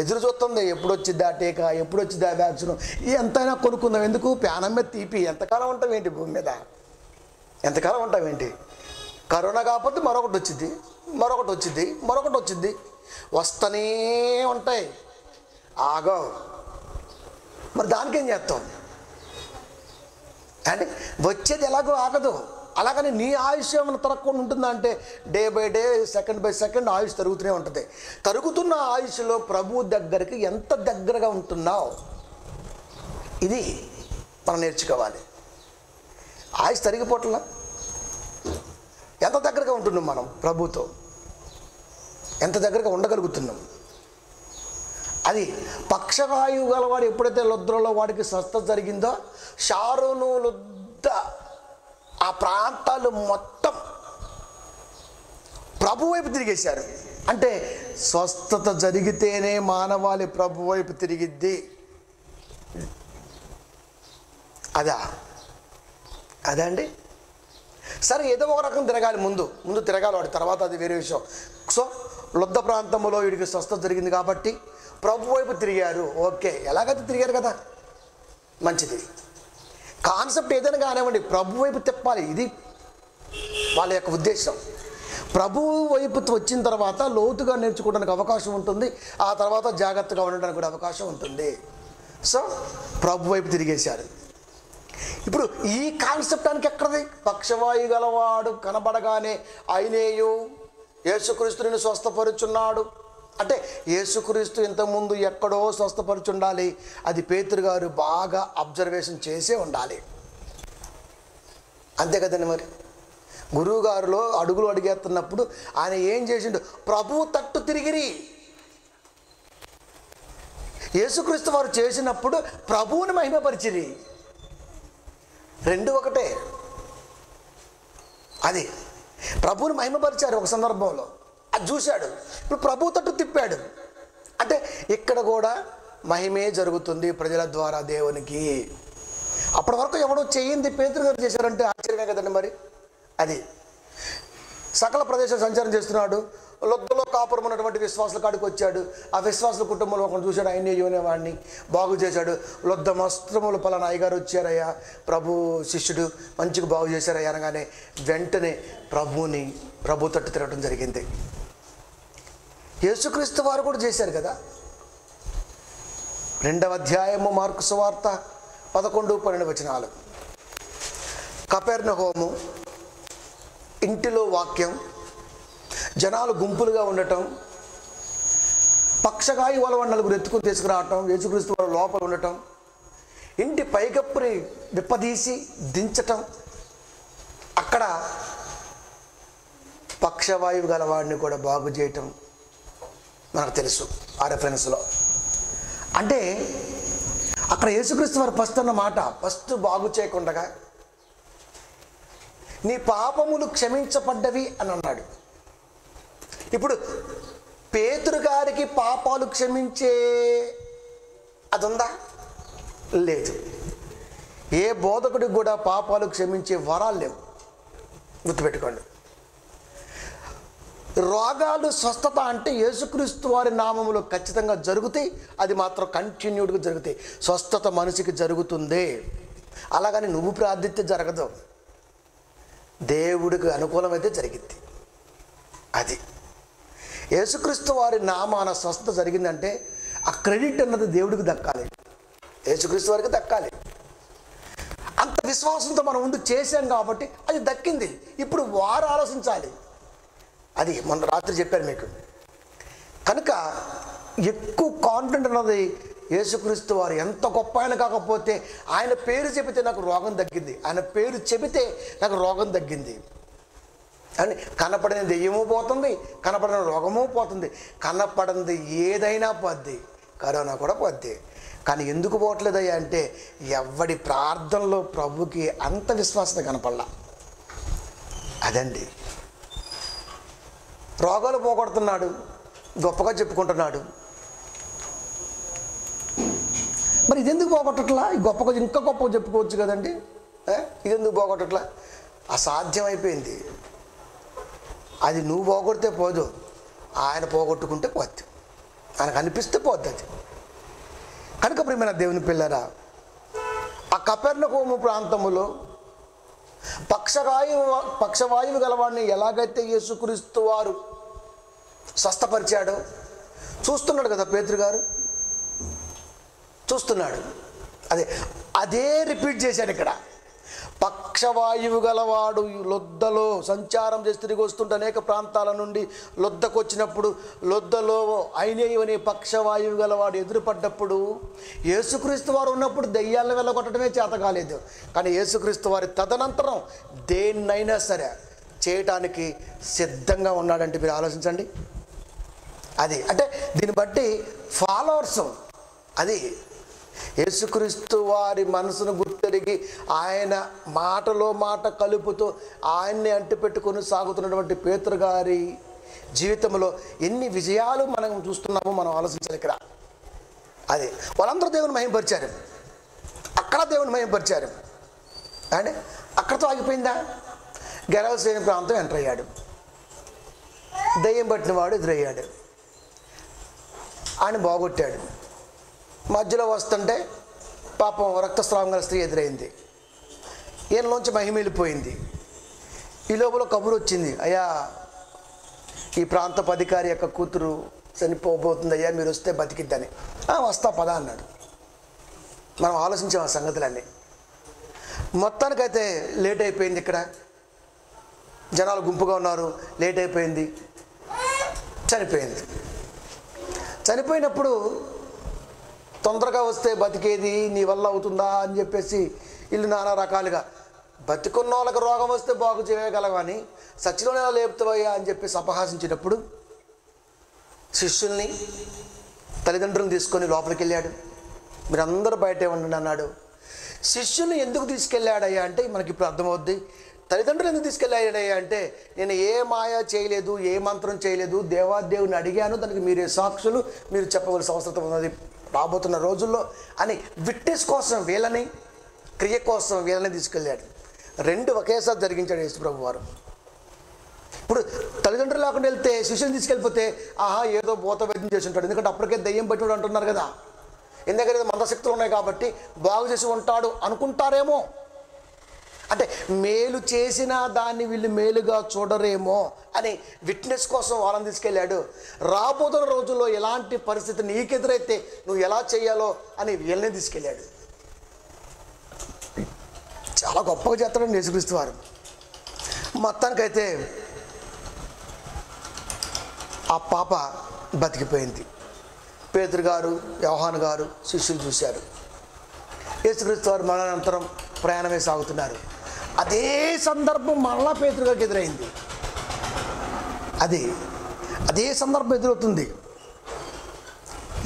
ఎదురు చూస్తుంది ఎప్పుడు వచ్చిద్దా టీకా, ఎప్పుడు వచ్చిద్దా వ్యాక్సిన్. ఎంతైనా కొనుక్కుందాం. ఎందుకు? ప్యానం మీద తీపి. ఎంతకాలం ఉంటాం ఏంటి భూమి మీద? ఎంతకాలం ఉంటాం ఏంటి? కరోనా కాకపోతే మరొకటి వచ్చింది, మరొకటి వచ్చింది, మరొకటి వచ్చింది, వస్తూనే ఉంటాయి. ఆగో మరి దానికేం చేస్తాం? అంటే వచ్చేది ఎలాగో ఆగదు. అలాగని నీ ఆయుష్ ఏమైనా తరగకుండా ఉంటుందా అంటే day by day, second by second ఆయుష్ తరుగుతూనే ఉంటుంది. తరుగుతున్న ఆయుష్లో ప్రభు దగ్గరికి ఎంత దగ్గరగా ఉంటున్నావు, ఇది మనం నేర్చుకోవాలి. ఆయుష్ తరిగిపోవట్లా, ఎంత దగ్గరగా ఉంటున్నాం మనం ప్రభుతో, ఎంత దగ్గరగా ఉండగలుగుతున్నాం, అది పక్షవాయువు గలవాడు ఎప్పుడైతే లుద్దలో వాడికి స్వస్థత జరిగిందో షారోను లుద్ద ఆ ప్రాంతాలు మొత్తం ప్రభు వైపు తిరిగేశారు. అంటే స్వస్థత జరిగితేనే మానవాళి ప్రభు వైపు తిరిగిద్ది. అదే అండి. సరే, ఏదో ఒక రకం తిరగాలి, ముందు తిరగాలి వాడు, తర్వాత అది వేరే విషయం. సో లుద్ద ప్రాంతంలో వీడికి స్వస్థత జరిగింది కాబట్టి ప్రభు వైపు తిరిగారు. ఓకే, ఎలాగైతే తిరిగారు కదా, మంచిది. కాన్సెప్ట్ ఏదైనా కానివ్వండి, ప్రభు వైపు తిప్పాలి, ఇది వాళ్ళ యొక్క ఉద్దేశం. ప్రభువు వైపు వచ్చిన తర్వాత లోతుగా నేర్చుకోవడానికి అవకాశం ఉంటుంది, ఆ తర్వాత జాగ్రత్తగా ఉండడానికి కూడా అవకాశం ఉంటుంది. సో ప్రభు వైపు తిరిగేశారు. ఇప్పుడు ఈ కాన్సెప్ట్ దానికి ఎక్కడది? పక్షవాయు గలవాడు కనబడగానే అయినేయు యేసుక్రీస్తుని స్వస్థపరుచున్నాడు అంటే యేసుక్రీస్తు ఇంతకుముందు ఎక్కడో స్వస్థపరుచుండాలి. అది పేతురు గారు బాగా అబ్జర్వేషన్ చేసే ఉండాలి. అంతే కదండి. మరి గురువుగారులో అడుగులు అడిగేస్తున్నప్పుడు ఆయన ఏం చేసిండు? ప్రభువు తట్టు తిరిగిరి. యేసుక్రీస్తు వారు చేసినప్పుడు ప్రభువుని మహిమపరిచిరి. రెండు ఒకటే. అది ప్రభువుని మహిమపరిచారు ఒక సందర్భంలో, అది చూశాడు. ఇప్పుడు ప్రభువు తట్టు తిప్పాడు అంటే ఇక్కడ కూడా మహిమే జరుగుతుంది ప్రజల ద్వారా దేవునికి. అప్పటి వరకు ఎవడో చేయింది పేతురు గారు చేశారంటే ఆశ్చర్యంగా కదండి. మరి అది సకల ప్రదేశం సంచారం చేస్తున్నాడు. లొద్దలో కాపురం ఉన్నటువంటి విశ్వాసుల కాడికి వచ్చాడు. ఆ విశ్వాసుల కుటుంబంలో ఒకటి చూశాడు, అయినేయు అనేవాడిని బాగు చేశాడు. లొద్ద వస్త్రములు పలానా అయ్యగారు వచ్చారయ్యా, ప్రభు శిష్యుడు మంచిగా బాగు చేశారయ్యా అనగానే వెంటనే ప్రభు తట్టు తిరగడం జరిగింది. యేసుక్రీస్తు వారు కూడా చేశారు కదా. 2వ అధ్యాయము మార్కు సువార్త 11-12 వచనాలు. కపెర్నహూము ఇంటిలో వాక్యం, జనాలు గుంపులుగా ఉండటం, పక్షగాయి వాళ్ళ నలుగురు ఎత్తుకుని తీసుకురావటం, యేసుక్రీస్తు వారు లోపల ఉండటం, ఇంటి పైకప్పుని విప్పదీసి దించటం, అక్కడ పక్షవాయువు గలవాడిని కూడా బాగు చేయటం మనకు తెలుసు ఆ రెఫరెన్స్లో. అంటే అక్కడ యేసుక్రీస్తు వారు ఫస్ట్ అన్న మాట, ఫస్ట్ బాగు చేయకుండగా నీ పాపములు క్షమించబడ్డవి అని అన్నాడు. ఇప్పుడు పేతురు గారికి పాపాలు క్షమించే అది ఉందా? లేదు. ఏ బోధకుడికి కూడా పాపాలు క్షమించే వరాలు లేవు, గుర్తుపెట్టుకోండి. రోగాలు స్వస్థత అంటే యేసుక్రీస్తు వారి నామములో ఖచ్చితంగా జరుగుతాయి. అది మాత్రం కంటిన్యూడ్గా జరుగుతాయి. స్వస్థత మనిషికి జరుగుతుంది. అలాగని నువ్వు ప్రార్థిస్తే జరగదు, దేవుడికి అనుకూలమైతే జరిగింది. అది యేసుక్రీస్తు వారి నామాన స్వస్థత జరిగిందంటే ఆ క్రెడిట్ అన్నది దేవుడికి దక్కాలి, యేసుక్రీస్తు వారికి దక్కాలి. అంత విశ్వాసంతో మనం ముందు చేశాం కాబట్టి అది దక్కింది. ఇప్పుడు వారు ఆలోచించాలి. అది మొన్న రాత్రి చెప్పాను మీకు. కనుక ఎక్కువ కాన్ఫిడెంట్ అన్నది యేసుక్రీస్తు వారు ఎంత గొప్ప ఆయన కాకపోతే ఆయన పేరు చెబితే నాకు రోగం తగ్గింది, ఆయన పేరు చెబితే నాకు రోగం తగ్గింది అని. కనపడిన దెయ్యము పోతుంది, కనపడిన రోగము పోతుంది, కనపడింది ఏదైనా పోద్ది, కరోనా కూడా పోద్ది. కానీ ఎందుకు పోవట్లేదయ్యా అంటే ఎవడి ప్రార్థనలో ప్రభుకి అంత విశ్వాసత కనపడలా. అదండి. రోగాలు పోగొడుతున్నాడు, గొప్పగా చెప్పుకుంటున్నాడు. మరి ఇదెందుకు పోగొట్టట్లా? గొప్పగా ఇంకా గొప్పగా చెప్పుకోవచ్చు కదండి. ఇదెందుకు పోగొట్టట్లా? అసాధ్యమైపోయింది. అది నువ్వు పోగొడితే పోదు, ఆయన పోగొట్టుకుంటే పోద్ది, ఆయనకు అనిపిస్తే పోద్ది అది. కనుక ప్రియమైన దేవుని పిల్లరా, ఆ కపెర్నహూము ప్రాంతములో పక్షవాయువు గలవాడిని ఎలాగైతే యేసుక్రీస్తు వారు స్వస్థపరిచాడో చూస్తున్నాడు కదా పేతురు గారు, చూస్తున్నాడు. అదే రిపీట్ చేశాడు ఇక్కడ. పక్షవాయువు గలవాడు లొద్దలో సంచారం చేసి తిరిగి వస్తుంటే అనేక ప్రాంతాల నుండి లొద్దకు వచ్చినప్పుడు లొద్దలో అయినేయు అనే పక్షవాయువు గలవాడు ఎదురుపడ్డప్పుడు యేసుక్రీస్తు వారు ఉన్నప్పుడు దెయ్యాలను వెళ్ళగొట్టడమే చేత కాలేదు. కానీ యేసుక్రీస్తు వారి తదనంతరం దేన్నైనా సరే చేయటానికి సిద్ధంగా ఉన్నాడంటే మీరు ఆలోచించండి. అది అంటే దీన్ని బట్టి ఫాలోవర్స్. అది యేసుక్రీస్తు వారి మనసును గుర్తెరిగి ఆయన మాటలో మాట కలుపుతూ ఆయన్ని అంటిపెట్టుకొని సాగుతున్నటువంటి పేతురు గారి జీవితంలో ఎన్ని విజయాలు మనం చూస్తున్నామో మనం ఆలోచించాలి ఇక్కడ. అది వాళ్ళందరూ దేవుని మహిమపరిచారు, అక్కడ దేవుని మహిమపరిచారు. అంటే అక్కడతో ఆగిపోయిందా? గెరవసేని ప్రాంతం ఎంటర్ అయ్యాడు, దయ్యం పట్టిన వాడు ఎదురయ్యాడు, ఆయన బాగొట్టాడు. మధ్యలో వస్తుంటే పాపం రక్తస్రావం గల స్త్రీ ఎదురైంది, ఈయనలోంచి మహిమ వెళ్ళిపోయింది. ఈ లోపల కబురు వచ్చింది, అయ్యా ఈ ప్రాంతపు అధికారి యొక్క కూతురు చనిపోబోతుంది అయ్యా, మీరు వస్తే బతికిద్దని. వస్తా పదా అన్నాడు. మనం ఆలోచించాం ఆ సంగతులన్నీ. మొత్తానికైతే లేట్ అయిపోయింది, ఇక్కడ జనాలు గుంపుగా ఉన్నారు, లేట్ అయిపోయింది, చనిపోయింది. చనిపోయినప్పుడు తొందరగా వస్తే బతికేది నీ వల్ల అవుతుందా అని చెప్పేసి వీళ్ళు నానా రకాలుగా, బతికున్న వాళ్ళకి రోగం వస్తే బాగు చేయగలవని సచ్చిలోనే ఎలా లేపుతావయ్యా అని చెప్పేసి అపహాసించినప్పుడు శిష్యుల్ని తల్లిదండ్రులను తీసుకొని లోపలికి వెళ్ళాడు. మీరందరూ బయటే ఉండండి అన్నాడు. శిష్యుల్ని ఎందుకు తీసుకెళ్ళాడయ్యా అంటే మనకి ఇప్పుడు అర్థమవుద్ది. తల్లిదండ్రులు ఎందుకు తీసుకెళ్ళాడయ్యా అంటే, నేను ఏ మాయ చేయలేదు, ఏ మంత్రం చేయలేదు, దేవాదేవుని అడిగాను, దానికి మీరే సాక్షులు, మీరు చెప్పవలసిన అవసరం ఉన్నది రాబోతున్న రోజుల్లో అని విట్నెస్ కోసం వీళ్ళని, క్రియ కోసం వీళ్ళని తీసుకెళ్ళాడు. రెండు ఒకేసారి జరిగించాడు యేసుప్రభు వారు. ఇప్పుడు తల్లిదండ్రులు లేకుండా వెళ్తే శిష్యుని తీసుకెళ్ళిపోతే ఏదో భూత వైద్యం చేసి ఉంటాడు, ఎందుకంటే అప్పటికే దయ్యం పట్టినాడు అంటున్నారు కదా, ఎందుకంటే మందశక్తులు ఉన్నాయి కాబట్టి బాగు చేసి ఉంటాడు అనుకుంటారేమో. అంటే మేలు చేసినా దాన్ని వీళ్ళు మేలుగా చూడరేమో అని విట్నెస్ కోసం వాళ్ళని తీసుకెళ్ళాడు. రాబోతున్న రోజుల్లో ఎలాంటి పరిస్థితి నీకెదురైతే నువ్వు ఎలా చేయాలో అని వీళ్ళని తీసుకెళ్ళాడు. చాలా గొప్పగా చేస్తాడండి యేసుక్రీస్తు వారు. మొత్తానికైతే ఆ పాప బతికిపోయింది. పేతురు గారు, యోహాను గారు శిష్యులు చూశారు. యేసుక్రీస్తు వారు మరణానంతరం ప్రయాణమే సాగుతున్నారు. అదే సందర్భం మరలా పేతురు గారికి ఎదురైంది. అదే సందర్భం ఎదురవుతుంది.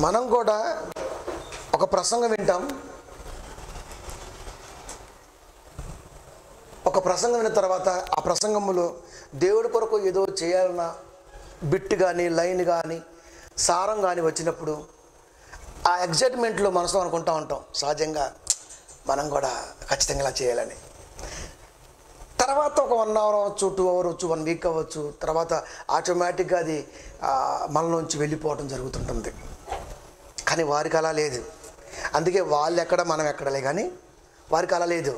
మనం కూడా ఒక ప్రసంగం వింటాం, ఒక ప్రసంగం విన్న తర్వాత ఆ ప్రసంగంలో దేవుడి కొరకు ఏదో చేయాలన్న బిట్ కానీ లైన్ కానీ సారం కానీ వచ్చినప్పుడు ఆ ఎగ్జైట్మెంట్లో మనసులో అనుకుంటూ ఉంటాం సహజంగా, మనం కూడా ఖచ్చితంగా ఇలా చేయాలని. తర్వాత ఒక 1 hour అవ్వచ్చు, 2 hours అవ్వచ్చు, 1 week అవ్వచ్చు, తర్వాత ఆటోమేటిక్గా అది మనలోంచి వెళ్ళిపోవడం జరుగుతుంటుంది. కానీ వారికి అలా లేదు. అందుకే వాళ్ళు ఎక్కడ మనం ఎక్కడలే, కానీ వారికి అలా లేదు.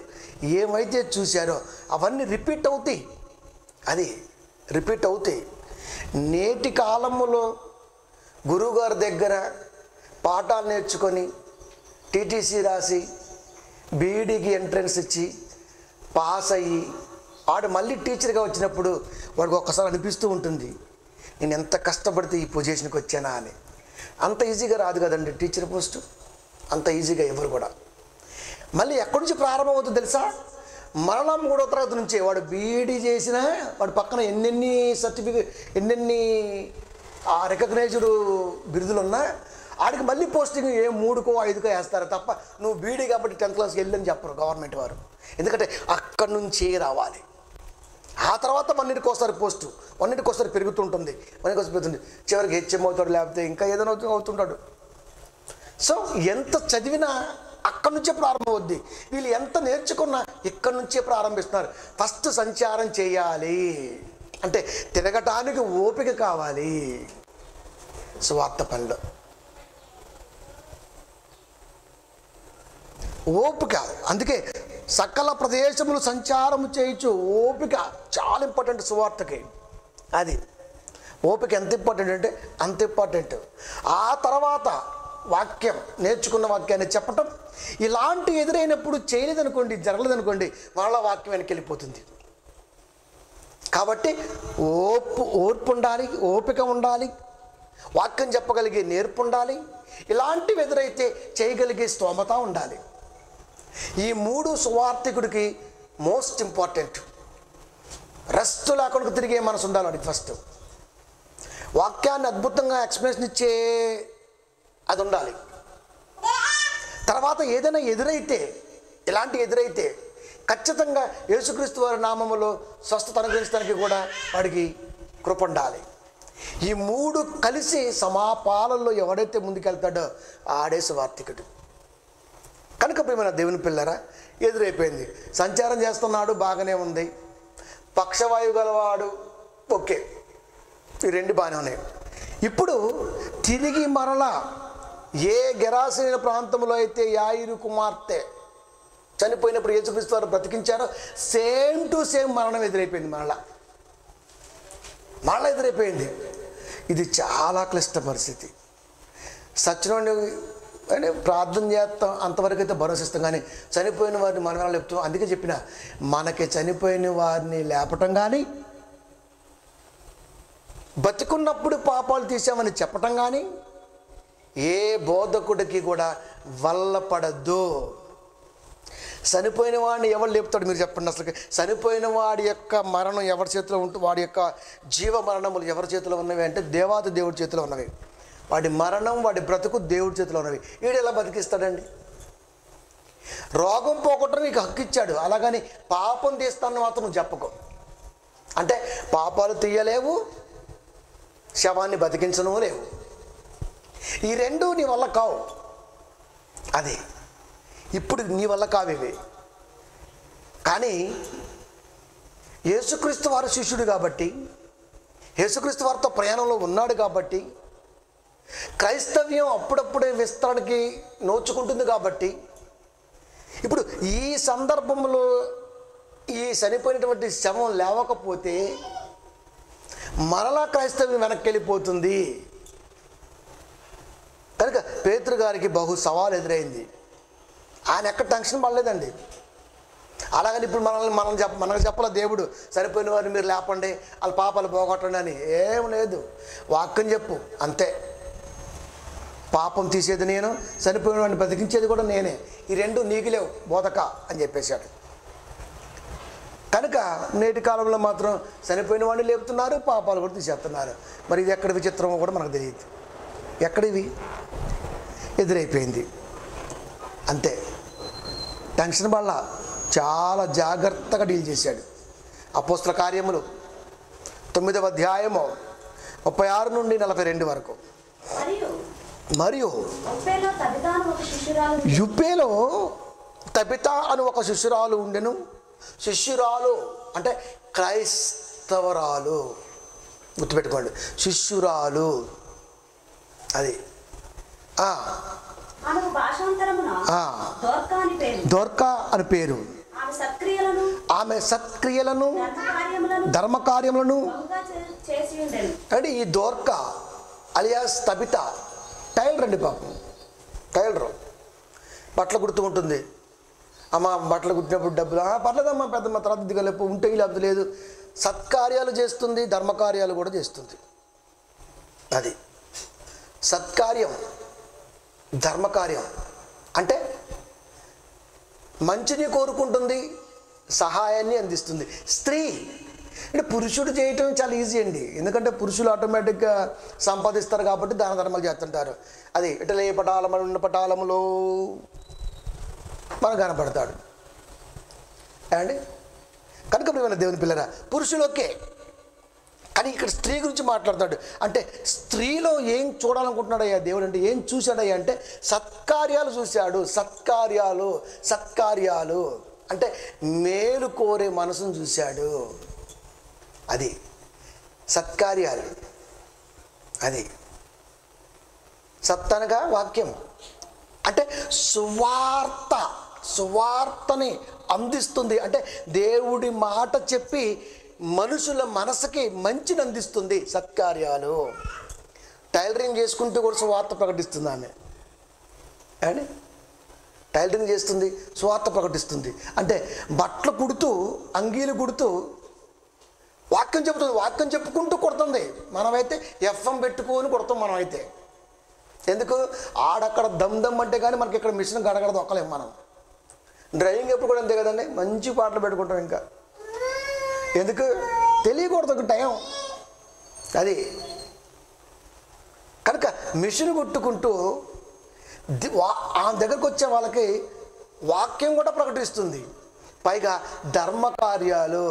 ఏమైతే చూశారో అవన్నీ రిపీట్ అవుతాయి. రిపీట్ అవుతాయి. నేటి కాలంలో గురువుగారి దగ్గర పాఠాలు నేర్చుకొని టీటీసీ రాసి బీఈడీకి ఎంట్రన్స్ ఇచ్చి పాస్ అయ్యి వాడు మళ్ళీ టీచర్గా వచ్చినప్పుడు వాడికి ఒక్కసారి అనిపిస్తూ ఉంటుంది, నేను ఎంత కష్టపడితే ఈ పొజిషన్కి వచ్చానా అని. అంత ఈజీగా రాదు కదండి టీచర్ పోస్టు, అంత ఈజీగా ఎవరు కూడా. మళ్ళీ ఎక్కడి నుంచి ప్రారంభం అవుతుందో తెలుసా? మరలా 3వ తరగతి నుంచే. వాడు బీఈడీ చేసినా వాడి పక్కన ఎన్నెన్ని సర్టిఫికేట్, ఎన్నెన్ని రికగ్నైజ్డ్ బిరుదులు ఉన్నా ఆడికి మళ్ళీ పోస్టింగ్ 3కో 5కో వేస్తారు తప్ప నువ్వు బీఈడీ కాబట్టి 10th క్లాస్కి వెళ్ళని చెప్పరు గవర్నమెంట్ వారు. ఎందుకంటే అక్కడి నుంచే రావాలి. ఆ తర్వాత 1 పోస్టు 1 పెరుగుతుంటుంది, 1 పెరుగుతుంది, చివరికి హెచ్ఎం అవుతాడు, లేకపోతే ఇంకా ఏదైనా అవుతుంటాడు. సో ఎంత చదివినా అక్కడి నుంచే ప్రారంభం అవుద్ది. వీళ్ళు ఎంత నేర్చుకున్నా ఇక్కడి నుంచే ప్రారంభిస్తున్నారు. ఫస్ట్ సంచారం చేయాలి అంటే తిరగటానికి ఓపిక కావాలి. సువార్త పనిలో ఓపిక. అందుకే సకల ప్రదేశములు సంచారము చేయొచ్చు. ఓపిక చాలా ఇంపార్టెంట్ సువార్తకి. అది ఓపిక ఎంత ఇంపార్టెంట్ అంటే అంత ఇంపార్టెంట్. ఆ తర్వాత వాక్యం, నేర్చుకున్న వాక్యాన్ని చెప్పటం. ఇలాంటి ఎదురైనప్పుడు చేయలేదనుకోండి, జరగలేదనుకోండి, వాళ్ళ వాక్యం వెనక్కి వెళ్ళిపోతుంది. కాబట్టి ఓర్పు ఉండాలి, ఓపిక ఉండాలి, వాక్యం చెప్పగలిగే నేర్పు ఉండాలి. ఇలాంటివి ఎదురైతే చేయగలిగే స్తోమత ఉండాలి. ఈ 3 సువార్థికుడికి మోస్ట్ ఇంపార్టెంట్. రెస్ట్ లేకుండా తిరిగే మనసు ఉండాలి వాడికి. ఫస్ట్ వాక్యాన్ని అద్భుతంగా ఎక్స్ప్లెనేషన్ ఇచ్చే అది ఉండాలి. తర్వాత ఏదైనా ఎదురైతే, ఇలాంటి ఎదురైతే ఖచ్చితంగా యేసుక్రీస్తు వారి నామములో స్వస్థత అనుగ్రహించడానికి కూడా వాడికి కృప ఉండాలి. ఈ మూడు కలిసి సమాపాలనలో ఎవడైతే ముందుకెళ్తాడో ఆడే సువార్థికుడు. కనుక ప్రియమైన దేవుని పిల్లరా, ఎదురైపోయింది. సంచారం చేస్తున్నాడు, బాగానే ఉంది. పక్షవాయువు గలవాడు, ఓకే, ఈ రెండు బాగానే ఉన్నాయి. ఇప్పుడు తిరిగి మరలా ఏ గెరాసీన ప్రాంతంలో అయితే యాయిరు కుమార్తె చనిపోయినప్పుడు యేసుక్రీస్తు వారు బ్రతికించారో సేమ్ టు సేమ్ మరణం ఎదురైపోయింది. మరలా ఎదురైపోయింది. ఇది చాలా క్లిష్ట పరిస్థితి. సచ్చినోడిని అంటే ప్రార్థన చేస్తాం, అంతవరకు అయితే భరోసిస్తాం, కానీ చనిపోయిన వారిని మనం ఎలా లేపుతాం? అందుకే చెప్పిన, మనకి చనిపోయిన వారిని లేపటం కానీ, బతికున్నప్పుడు పాపాలు తీసామని చెప్పటం కానీ ఏ బోధకుడికి కూడా వల్లపడద్దు. చనిపోయిన వాడిని ఎవరు లేపుతాడు మీరు చెప్పండి? అసలు చనిపోయిన వాడి యొక్క మరణం ఎవరి చేతిలో ఉంటుంది? వాడి యొక్క జీవ మరణములు ఎవరి చేతిలో ఉన్నవి అంటే దేవాది దేవుడి చేతిలో ఉన్నవి. వాడి మరణం, వాడి బ్రతుకు దేవుడి చేతిలో ఉన్నవి. వీడు ఎలా బతికిస్తాడండి? రోగం పోగొట్టడం నీకు హక్కు ఇచ్చాడు, అలాగని పాపం తీస్తానని మాత్రం నువ్వు చెప్పకు. అంటే పాపాలు తీయలేవు, శవాన్ని బతికించను లేవు. ఈ రెండు నీ వల్ల కావు. అది ఇప్పుడు నీ వల్ల కావేవి. కానీ యేసుక్రీస్తు వారి శిష్యుడు కాబట్టి, యేసుక్రీస్తు వారితో ప్రయాణంలో ఉన్నాడు కాబట్టి, క్రైస్తవ్యం అప్పుడప్పుడే విస్తరణకి నోచుకుంటుంది కాబట్టి, ఇప్పుడు ఈ సందర్భంలో ఈ చనిపోయినటువంటి శవం లేవకపోతే మరలా క్రైస్తవ్యం వెనక్కి వెళ్ళిపోతుంది. కనుక పేతురు గారికి బహు సవాల్ ఎదురైంది. ఆయన ఎక్కడ టెన్షన్ పడలేదండి. అలాగని ఇప్పుడు మనకు చెప్పలే దేవుడు, సరిపోయిన వారిని మీరు లేపండి, వాళ్ళ పాపాలు పోగొట్టండి అని. ఏం లేదు, వాక్యం చెప్పు అంతే. పాపం తీసేది నేను, చనిపోయిన వాడిని బతికించేది కూడా నేనే. ఈ రెండు నీకు లేవు బోధక అని చెప్పేశాడు. కనుక నేటి కాలంలో మాత్రం చనిపోయిన వాడిని లేపుతున్నారు, పాపాలు కూడా తీసేస్తున్నారు. మరి ఇది ఎక్కడ విచిత్రమో కూడా మనకు తెలియదు. ఎక్కడివి ఎదురైపోయింది అంతే. టెన్షన్ వల్ల చాలా జాగ్రత్తగా డీల్ చేశాడు. అపోస్తల కార్యములు 9వ అధ్యాయము 36 నుండి 42 వరకు. మరియు యుప్పేలో తబితా అని ఒక శిష్యురాలు ఉండెను. శిష్యురాలు అంటే క్రైస్తవరాలు, గుర్తుపెట్టుకోండి, శిష్యురాలు. అది దోర్కా అని పేరు. ఆమె సత్క్రియలను ధర్మకార్యములను అంటే ఈ దోర్కా అలియాస్ తబితా టైలర్ అండి. పాపం టైలరు, బట్టలు కుడుతుంటుంది. అమ్మ బట్టలు కుట్టినప్పుడు డబ్బులు పర్లేదమ్మా, పెద్దమ్మ తర్వాత దిగలేపు ఉంటే లేకపోతే లేదు. సత్కార్యాలు చేస్తుంది, ధర్మకార్యాలు కూడా చేస్తుంది. అది సత్కార్యం, ధర్మకార్యం అంటే మంచిని కోరుకుంటుంది, సహాయాన్ని అందిస్తుంది. స్త్రీ అంటే పురుషుడు చేయటం చాలా ఈజీ అండి. ఎందుకంటే పురుషులు ఆటోమేటిక్గా సంపాదిస్తారు కాబట్టి దాన ధర్మాలు చేస్తుంటారు. అది ఇటలే పటాలము ఉన్న పటాలములో మనకు కనపడతాడు అండి. కనుక ప్రియమైన దేవుని పిల్లరా, పురుషులకే, కానీ ఇక్కడ స్త్రీ గురించి మాట్లాడతాడు. అంటే స్త్రీలో ఏం చూడాలనుకుంటున్నాడయ్యా దేవుడు అంటే, ఏం చూశాడయ్యా అంటే సత్కార్యాలు చూశాడు. సత్కార్యాలు అంటే మేలు కోరే మనసును చూశాడు. అది సత్కార్యాలు. అది సత్ అనగా వాక్యం అంటే సువార్తని అందిస్తుంది. అంటే దేవుడి మాట చెప్పి మనుషుల మనసుకి మంచిని అందిస్తుంది. సత్కార్యాలు. టైలరింగ్ చేసుకుంటూ కూడా సువార్త ప్రకటిస్తుంది ఆమె అండి. టైలరింగ్ చేస్తుంది, సువార్త ప్రకటిస్తుంది. అంటే బట్టలు కుడుతూ, అంగీలు కుడుతూ వాక్యం చెబుతుంది. వాక్యం చెప్పుకుంటూ కుడుతుంది. మనమైతే ఎఫ్ఎం పెట్టుకొని కుడతాం. మనమైతే ఎందుకు ఆడక్కడ దమ్ అంటే కానీ మనకి ఇక్కడ మిషన్ గడగడ దొక్కలేము. మనం డ్రైవింగ్ ఎప్పుడు కూడా అంతే కదండి, మంచి పాటలు పెట్టుకుంటాం. ఇంకా ఎందుకు తెలియకూడదు టైం అది. కనుక మిషన్ కుట్టుకుంటూ ఆమె దగ్గరకు వచ్చే వాళ్ళకి వాక్యం కూడా ప్రకటిస్తుంది. పైగా ధర్మ కార్యాలు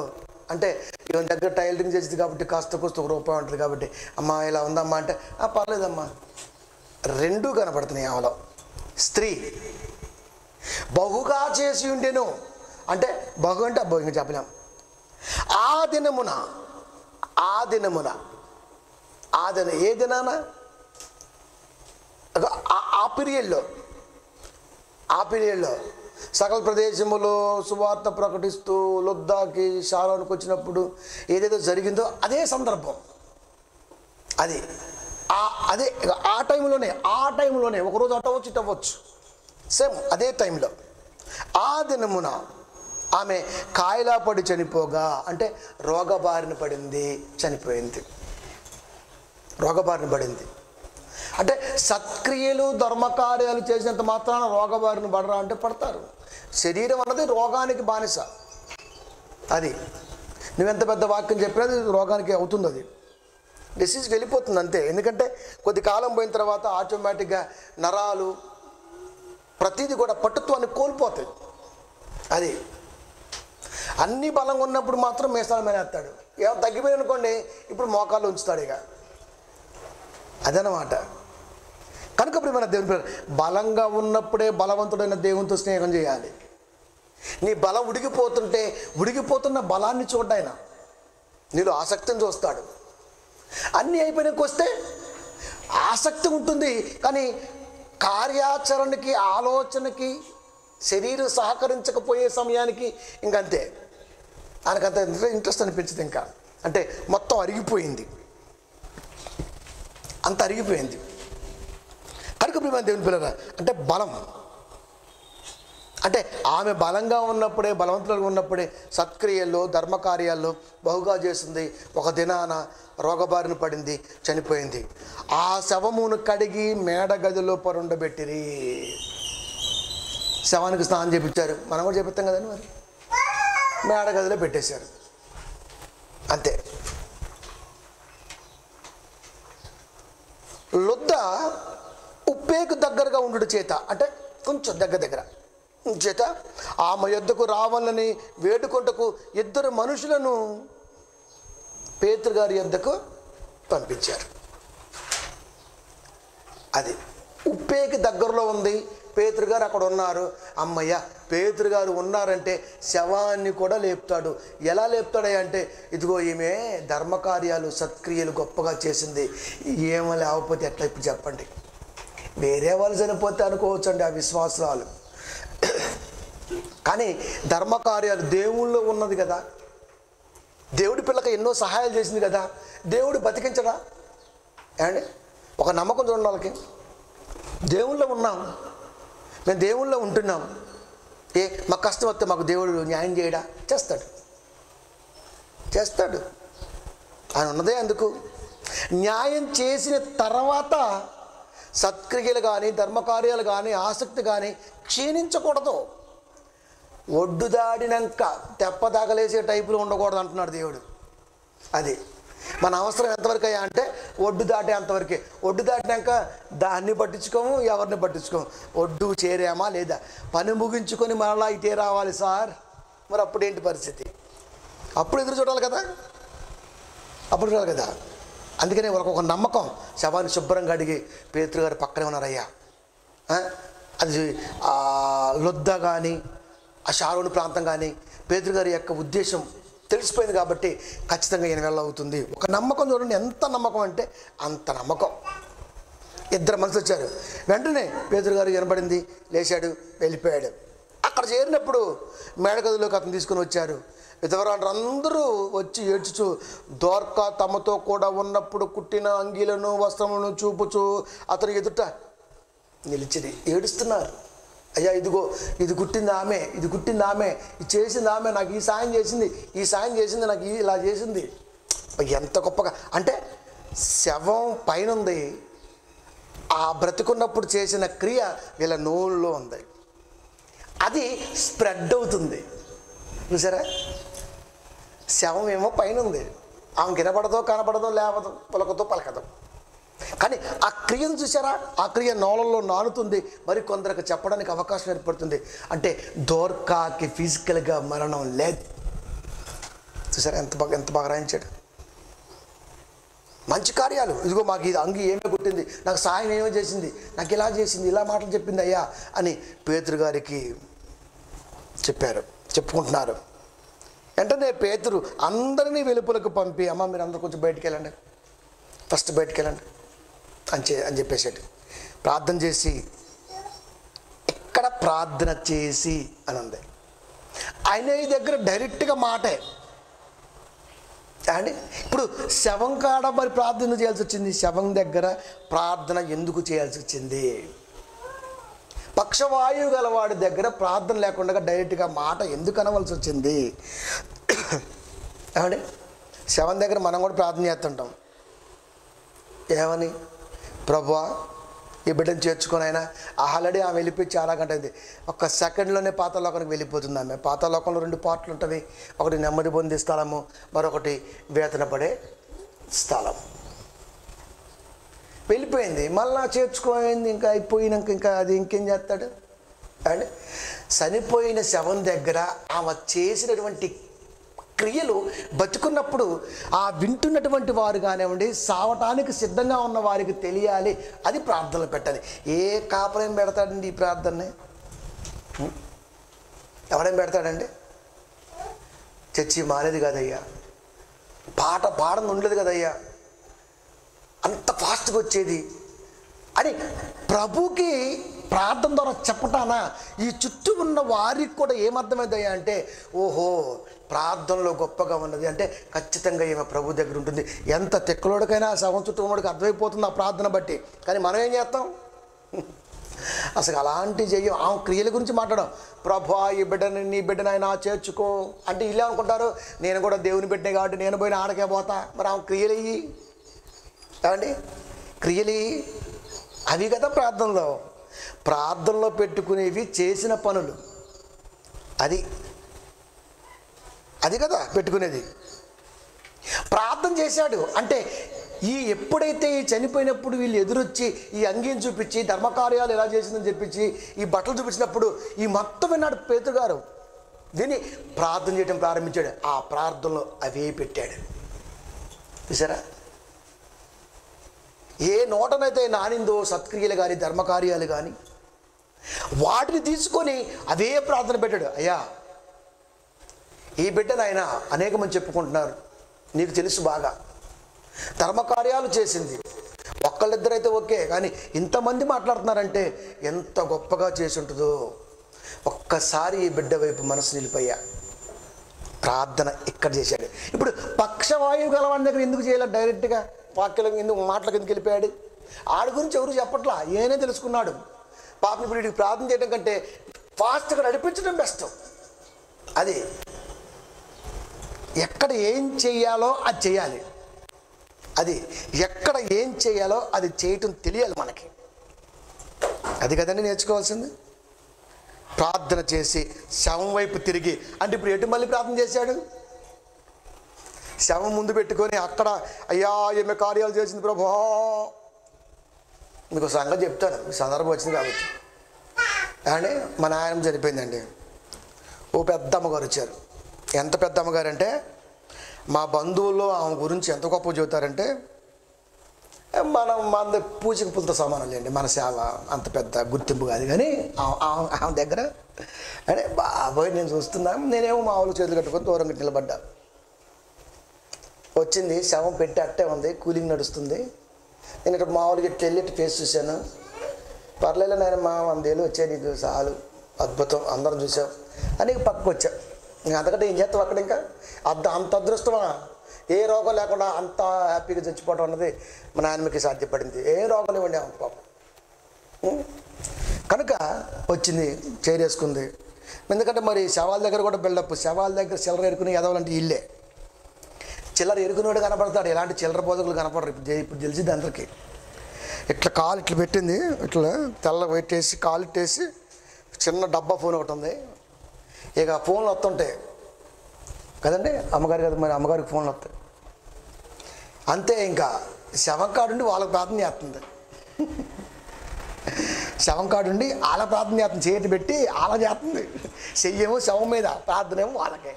అంటే ఈవెన్ దగ్గర టైలరింగ్ చేసింది కాబట్టి కాస్త కూస్త రూపాయి ఉంటుంది కాబట్టి, అమ్మా ఇలా ఉందమ్మా అంటే పర్లేదమ్మా. రెండూ కనపడుతున్నాయి ఆమెలో. స్త్రీ బహుగా చేసి ఉండెను అంటే బహు అంటే అబ్బో ఇంకా చెప్పలేం. ఆ దినమున ఏ దినాన ఆ పీరియడ్లో సకల ప్రదేశములో సువార్త ప్రకటిస్తూ లొద్దాకి షాలోనికి వచ్చినప్పుడు ఏదైతే జరిగిందో అదే సందర్భం. అదే ఆ టైంలోనే ఒకరోజు అటవచ్చు ఇటవచ్చు, సేమ్ అదే టైంలో ఆ దినమున ఆమె కాయలా పడి చనిపోగా అంటే రోగబారిన పడింది, చనిపోయింది. రోగబారిన పడింది అంటే సత్క్రియలు ధర్మకార్యాలు చేసినంత మాత్రాన రోగబారిన పడరా అంటే పడతారు. శరీరం అన్నది రోగానికి బానిస. అది నువ్వెంత పెద్ద వాక్యం చెప్పినా రోగానికి అవుతుంది. అది డిసీజ్ వెళ్ళిపోతుంది అంతే. ఎందుకంటే కొద్ది కాలం పోయిన తర్వాత ఆటోమేటిక్గా నరాలు ప్రతిదీ కూడా పట్టుత్వాన్ని కోల్పోతాయి. అది అన్ని బలంగా ఉన్నప్పుడు మాత్రం మేసాల మీద వేస్తాడు. ఏమో తగ్గిపోయి అనుకోండి ఇప్పుడు మోకాళ్ళు ఉంచుతాడు. ఇక అదనమాట. కనుక ఇప్పుడు మన దేవుని బలంగా ఉన్నప్పుడే బలవంతుడైన దేవునితో స్నేహం చేయాలి. నీ బలం ఉడిగిపోతున్న బలాన్ని చూడ్డాయన నీలో ఆసక్తిని చూస్తాడు. అన్నీ అయిపోయినాక వస్తే ఆసక్తి ఉంటుంది, కానీ కార్యాచరణకి ఆలోచనకి శరీరం సహకరించకపోయే సమయానికి ఇంకంతే ఆయనకంత ఇంట్రెస్ట్ అనిపించదు. ఇంకా అంటే మొత్తం అరిగిపోయింది, అంత అరిగిపోయింది. కనుక ప్రియమైన దేవుని పిల్లరా అంటే బలం అంటే ఆమె బలంగా ఉన్నప్పుడే బలవంతులుగా ఉన్నప్పుడే సత్క్రియల్లో ధర్మకార్యాల్లో బహుగా చేస్తుంది. ఒక దినాన రోగబారిన పడింది, చనిపోయింది. ఆ శవమును కడిగి మేడ గదిలో పరుండబెట్టిరి. శవానికి స్నానం చేపించారు, మనం కూడా చేపిస్తాం కదండి. మరి మేడ గదిలో పెట్టేశారు అంతే. లొద్ద ఉప్పేకు దగ్గరగా ఉండు చేత అంటే కొంచెం దగ్గర చేత ఆమె యొద్దకు రావాలని వేడుకొంటకు 2 మనుషులను పేతురు గారి యొద్దకు పంపించారు. అది ఉప్పేకి దగ్గరలో ఉంది. పేతురు గారు అక్కడ ఉన్నారు. అమ్మయ్య, పేతురు గారు ఉన్నారంటే శవాన్ని కూడా లేపుతాడు. ఎలా లేపుతాడు అంటే ఇదిగో ఈమె ధర్మకార్యాలు సత్క్రియలు గొప్పగా చేసింది, ఏమో లేకపోతే ఎట్లా ఇప్పుడు చెప్పండి. వేరే వాళ్ళు చనిపోతే అనుకోవచ్చండి ఆ విశ్వాసాలు, కానీ ధర్మకార్యాలు దేవుళ్ళో ఉన్నది కదా. దేవుడి పిల్లకి ఎన్నో సహాయాలు చేసింది కదా. దేవుడు బతికించడా ఏమండి? ఒక నమ్మకం చూడండి వాళ్ళకి. దేవుళ్ళో ఉన్నాం, మేము దేవుళ్ళో ఉంటున్నాం. మాకు కష్టం వస్తే మాకు దేవుడు న్యాయం చేయడా? చేస్తాడు. ఆయన ఉన్నదే అందుకు. న్యాయం చేసిన తర్వాత సత్క్రియలు కానీ ధర్మకార్యాలు కానీ ఆసక్తి కానీ క్షీణించకూడదు. ఒడ్డు దాడినాక తెప్పదాగలేసే టైపులో ఉండకూడదు అంటున్నాడు దేవుడు. అది మన అవసరం ఎంతవరకు అయ్యా అంటే ఒడ్డు దాటే అంతవరకే. ఒడ్డు దాటినాక దాన్ని పట్టించుకోము, ఎవరిని పట్టించుకోము. ఒడ్డు చేరామా లేదా, పని ముగించుకొని మరలా ఇటే రావాలి సార్. మరి అప్పుడేంటి పరిస్థితి? అప్పుడు ఎదురు చూడాలి కదా. అందుకనే వాళ్ళకు ఒక నమ్మకం. శవాన్ని శుభ్రంగా అడిగి పేతురు గారు పక్కనే ఉన్నారయ్యా. అది లొద్ద కానీ ఆ షారోను ప్రాంతం కానీ పేతురు గారి యొక్క ఉద్దేశం తెలిసిపోయింది కాబట్టి ఖచ్చితంగా ఈయన వెళ్ళవుతుంది. ఒక నమ్మకం చూడండి, ఎంత నమ్మకం అంటే అంత నమ్మకం. 2 మనుషులు వచ్చారు. వెంటనే పేతురు గారు వినబడింది, లేచాడు, వెళ్ళిపోయాడు. అక్కడ చేరినప్పుడు మేడగదిలోకి అతను తీసుకుని వచ్చారు. విధవరాలు అందరూ వచ్చి ఏడ్చుచు దోర్కా తమతో కూడా ఉన్నప్పుడు కుట్టిన అంగీలను వస్త్రములను చూపుచు అతను ఎదుట నిలిచిది ఏడుస్తున్నారు. అయ్యా ఇదిగో ఇది కుట్టింది ఆమె, ఇది చేసింది ఆమె, నాకు ఈ సాయం చేసింది, నాకు ఇలా చేసింది. ఎంత గొప్పగా అంటే శవం పైన ఉంది, ఆ బ్రతికున్నప్పుడు చేసిన క్రియ వీళ్ళ నోళ్ళలో ఉంది. అది స్ప్రెడ్ అవుతుంది. చూసారా? శవం ఏమో పైన ఉంది, ఆమె కనపడదో లేవదు, పలకదో పలకదు, కానీ ఆ క్రియను చూసారా, ఆ క్రియ నోళ్ళల్లో నానుతుంది, మరి కొందరికి చెప్పడానికి అవకాశం ఏర్పడుతుంది. అంటే దోర్కాకి ఫిజికల్గా మరణం లేదు. చూసారా ఎంత బాగా రాయించాడు. మంచి కార్యాలు, ఇదిగో మాకు ఇది అంగి ఏమీ కొట్టింది, నాకు సాయం ఏమో చేసింది, నాకు ఇలా చేసింది, ఇలా మాటలు చెప్పింది అయ్యా అని పేతురు గారికి చెప్పుకుంటున్నారు. వెంటనే పేతురు అందరినీ వెలుపలకు పంపి, అమ్మ మీరు అందరూ కొంచెం బయటికి వెళ్ళండి, ఫస్ట్ బయటికి వెళ్ళండి అని చెప్పేసాడు. ప్రార్థన చేసి, ఇక్కడ ప్రార్థన చేసి అని ఉంది. ఆయన దగ్గర డైరెక్ట్గా మాటే అండి. ఇప్పుడు శవం కాడ మరి ప్రార్థన చేయాల్సి వచ్చింది, శవం దగ్గర ప్రార్థన ఎందుకు చేయాల్సి వచ్చింది? పక్షవాయువు గలవాడి దగ్గర ప్రార్థన లేకుండా డైరెక్ట్గా మాట ఎందుకు అనవలసి వచ్చింది? ఏమండి, శవం దగ్గర మనం కూడా ప్రార్థన చేస్తుంటాం. ఏమని? ప్రభువా ఈ బిడ్డను చేర్చుకొని, అయినా ఆల్రెడీ ఆమె వెళ్ళిపోయి చాలా గంట అయింది, ఒక్క సెకండ్లోనే పాతాళలోకానికి వెళ్ళిపోతుంది ఆమె. పాతాళలోకంలో 2 పార్ట్లు ఉంటుంది, ఒకటి నెమ్మది పొందే స్థలము, మరొకటి వేతన పడే స్థలం. వెళ్ళిపోయింది, మళ్ళా చేర్చుకోయింది, ఇంకా అయిపోయినాక ఇంకా అది ఇంకేం చేస్తాడు అండి? చనిపోయిన శవం దగ్గర ఆమె చేసినటువంటి క్రియలు బతుకున్నప్పుడు ఆ వింటున్నటువంటి వారు కానివ్వండి, సావటానికి సిద్ధంగా ఉన్న వారికి తెలియాలి. అది ప్రార్థనలు పెట్టాలి. ఏ కాపరేం పెడతాడండి ఈ ప్రార్థనని? ఎవడేం పెడతాడండి? చర్చి మానేది కదయ్యా, పాట పాడని ఉండలేదు కదయ్యా, అంత ఫాస్ట్గా వచ్చేది అని ప్రభుకి ప్రార్థన ద్వారా చెప్పటాన ఈ చుట్టూ ఉన్న వారికి కూడా ఏమర్థమైందయ్యా అంటే, ఓహో ప్రార్థనలో గొప్పగా ఉన్నది అంటే ఖచ్చితంగా ఈమె ప్రభు దగ్గర ఉంటుంది. ఎంత తెక్కలోడికైనా శవం చుట్టూ ఉన్నోడికి అర్థమైపోతుంది ఆ ప్రార్థన బట్టి. కానీ మనం ఏం చేస్తాం? అసలు అలాంటి చెయ్యం. ఆ క్రియల గురించి మాట్లాడడం. ప్రభా ఈ బిడ్డని, నీ బిడ్డని ఆయన చేర్చుకో అంటే ఇలా అనుకుంటారు, నేను కూడా దేవుని బిడ్డే కాబట్టి నేను పోయిన ఆడకే పోతా. మరి ఆ క్రియలు ఇవి ఏమండి, క్రియలు అవి కదా ప్రార్థనలో పెట్టుకునేవి, చేసిన పనులు. అది కదా పెట్టుకునేది. ప్రార్థన చేశాడు అంటే ఎప్పుడైతే ఈ చనిపోయినప్పుడు వీళ్ళు ఎదురొచ్చి ఈ అంగీని చూపించి ధర్మకార్యాలు ఎలా చేసిందని చెప్పించి ఈ బట్టలు చూపించినప్పుడు ఈ మొత్తం విన్నాడు పేతురు గారు. దీన్ని ప్రార్థన చేయడం ప్రారంభించాడు. ఆ ప్రార్థనలో అవే పెట్టాడు. చూసారా, ఏ నోటనైతే నానిందో సత్క్రియలు కానీ ధర్మకార్యాలు కానీ వాటిని తీసుకొని అవే ప్రార్థన పెట్టాడు. అయ్యా ఈ బిడ్డను ఆయన అనేక మంది చెప్పుకుంటున్నారు, నీకు తెలుసు బాగా, ధర్మకార్యాలు చేసింది. ఒక్కళ్ళిద్దరైతే ఓకే, కానీ ఇంతమంది మాట్లాడుతున్నారంటే ఎంత గొప్పగా చేసి ఉంటుందో. ఒక్కసారి ఈ బిడ్డ వైపు మనసు నిలిపయ్యా. ప్రార్థన ఇక్కడ చేశాడు. ఇప్పుడు పక్షవాయువు గలవాడి దగ్గర ఎందుకు చేయలేదు? డైరెక్ట్గా వాక్యం ఎందుకు మాటలకు ఎందుకు వెళ్ళిపోయాడు? ఆడి గురించి ఎవరు చెప్పట్లా, ఏనే తెలుసుకున్నాడు. పాపం ఇప్పుడు వీడికి ప్రార్థన చేయడం కంటే ఫాస్ట్గా నడిపించడం బెస్ట్. అది ఎక్కడ ఏం చెయ్యాలో అది చేయాలి. అది ఎక్కడ ఏం చేయాలో అది చేయటం తెలియాలి మనకి. అది కదండి నేర్చుకోవాల్సింది. ప్రార్థన చేసి శవం వైపు తిరిగి, అంటే ఇప్పుడు ఎటు మళ్ళీ ప్రార్థన చేశాడు? శవం ముందు పెట్టుకొని అక్కడ, అయ్యా ఏమే కార్యాలు చేసింది ప్రభా. మీకు సంగతి చెప్తాను, మీ సందర్భం వచ్చింది కాబట్టి. అండి మా నాయనమ్మ చనిపోయిందండి. ఓ పెద్ద అమ్మగారు వచ్చారు. ఎంత పెద్ద అమ్మగారు అంటే, మా బంధువుల్లో ఆమె గురించి ఎంత గొప్ప చెబుతారంటే, మన పూజకి పులతో సమానం లేండి, మన సేవ అంత పెద్ద గుర్తింపు కాదు. కానీ ఆమె దగ్గర అంటే బాబోయ్ నేను చూస్తున్నాను, నేనేమో మా వాళ్ళు చేతులు కట్టుకొని దూరంగా నిలబడ్డా. వచ్చింది, శవం పెట్టి అట్టే ఉంది, కూలింగ్ నడుస్తుంది. నేను ఇట్లా మామూలుగా ఇట్లా వెళ్ళి ఇట్లా ఫేస్ చూశాను. పర్లేదు నాయన మా 100 ఏళ్ళు వచ్చాయి, నీకు చాలు, అద్భుతం, అందరం చూసాం అని పక్కకు వచ్చా. ఇంకా అంతకంటే ఏం చేస్తావు అక్కడ? ఇంకా అంత అదృష్టమా? ఏ రోగం లేకుండా అంత హ్యాపీగా చచ్చిపోవడం అన్నది మా నాయనమ్మకి సాధ్యపడింది. ఏ రోగం ఇవ్వండి ఆమె పాపం. కనుక వచ్చింది, చేరేసుకుంది. ఎందుకంటే మరి శవాల దగ్గర కూడా బిల్డప్, శవాల దగ్గర చిల్లర ఎరుకుని ఎదవాలంటే ఇల్లే. చిల్లర ఎరుకునేవాడు కనపడతాడు, ఎలాంటి చిల్లర బోధకులు కనపడరు. ఇప్పుడు తెలిసింది అందరికీ. ఇట్లా కాలు ఇట్లా పెట్టింది, ఇట్లా తెల్ల పెట్టేసి కాలు ఇట్టేసి చిన్న డబ్బా ఫోన్ ఒకటి ఉంది. ఇక ఫోన్లు వస్తుంటాయి కదండి, అమ్మగారు కదా, మరి అమ్మగారికి ఫోన్లు వస్తాయి అంతే. ఇంకా శవం కాడుండి వాళ్ళకి ప్రార్థన చేస్తుంది. శవం కాడుండి వాళ్ళ ప్రార్థన చేస్తుంది, చేతి పెట్టి వాళ్ళ చేస్తుంది. చెయ్యేమో శవం మీద, ప్రార్థన ఏమో వాళ్ళకే.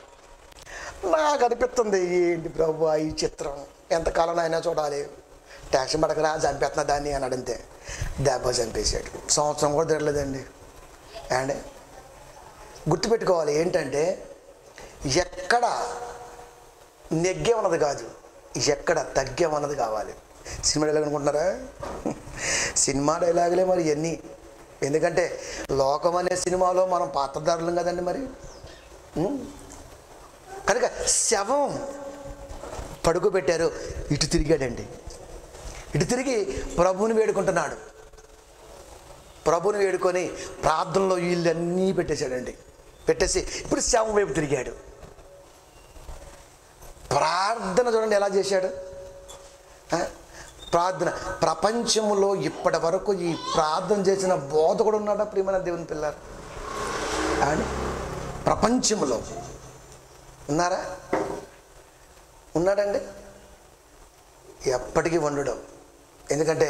నాకు అనిపిస్తుంది, ఏంటి ప్రభు ఈ చిత్రం, ఎంతకాలం అయినా చూడాలి. ట్యాక్షన్ పడకరా, చంపేస్తున్నా దాన్ని అని అడిగితే దెబ్బ చంపేశాడు. సంవత్సరం కూడా తిరగలేదండి. అండ్ గుర్తుపెట్టుకోవాలి ఏంటంటే, ఎక్కడ నెగ్గేమన్నది కాదు, ఎక్కడ తగ్గేమన్నది కావాలి. సినిమా డైలాగ్ అనుకుంటున్నారా? సినిమా డైలాగులే మరి ఇవన్నీ. ఎందుకంటే లోకం అనే సినిమాలో మనం పాత్రధారులం కదండి మరి. కనుక శవం పడుకోబెట్టారు, ఇటు తిరిగాడండి. ఇటు తిరిగి ప్రభువుని వేడుకుంటున్నాడు. ప్రభువుని వేడుకొని ప్రార్థనలో వీళ్ళన్నీ పెట్టేశాడండి. పెట్టేసి ఇప్పుడు శవం వైపు తిరిగాడు. ప్రార్థన చూడండి ఎలా చేశాడు. ప్రార్థన ప్రపంచంలో ఇప్పటి వరకు ఈ ప్రార్థన చేసిన బోధకుడు ఉన్నాడా ప్రియమైన దేవుని పిల్లలు? అని ప్రపంచంలో ఉన్నారా? ఉన్నాడండి? ఎప్పటికీ వండడం. ఎందుకంటే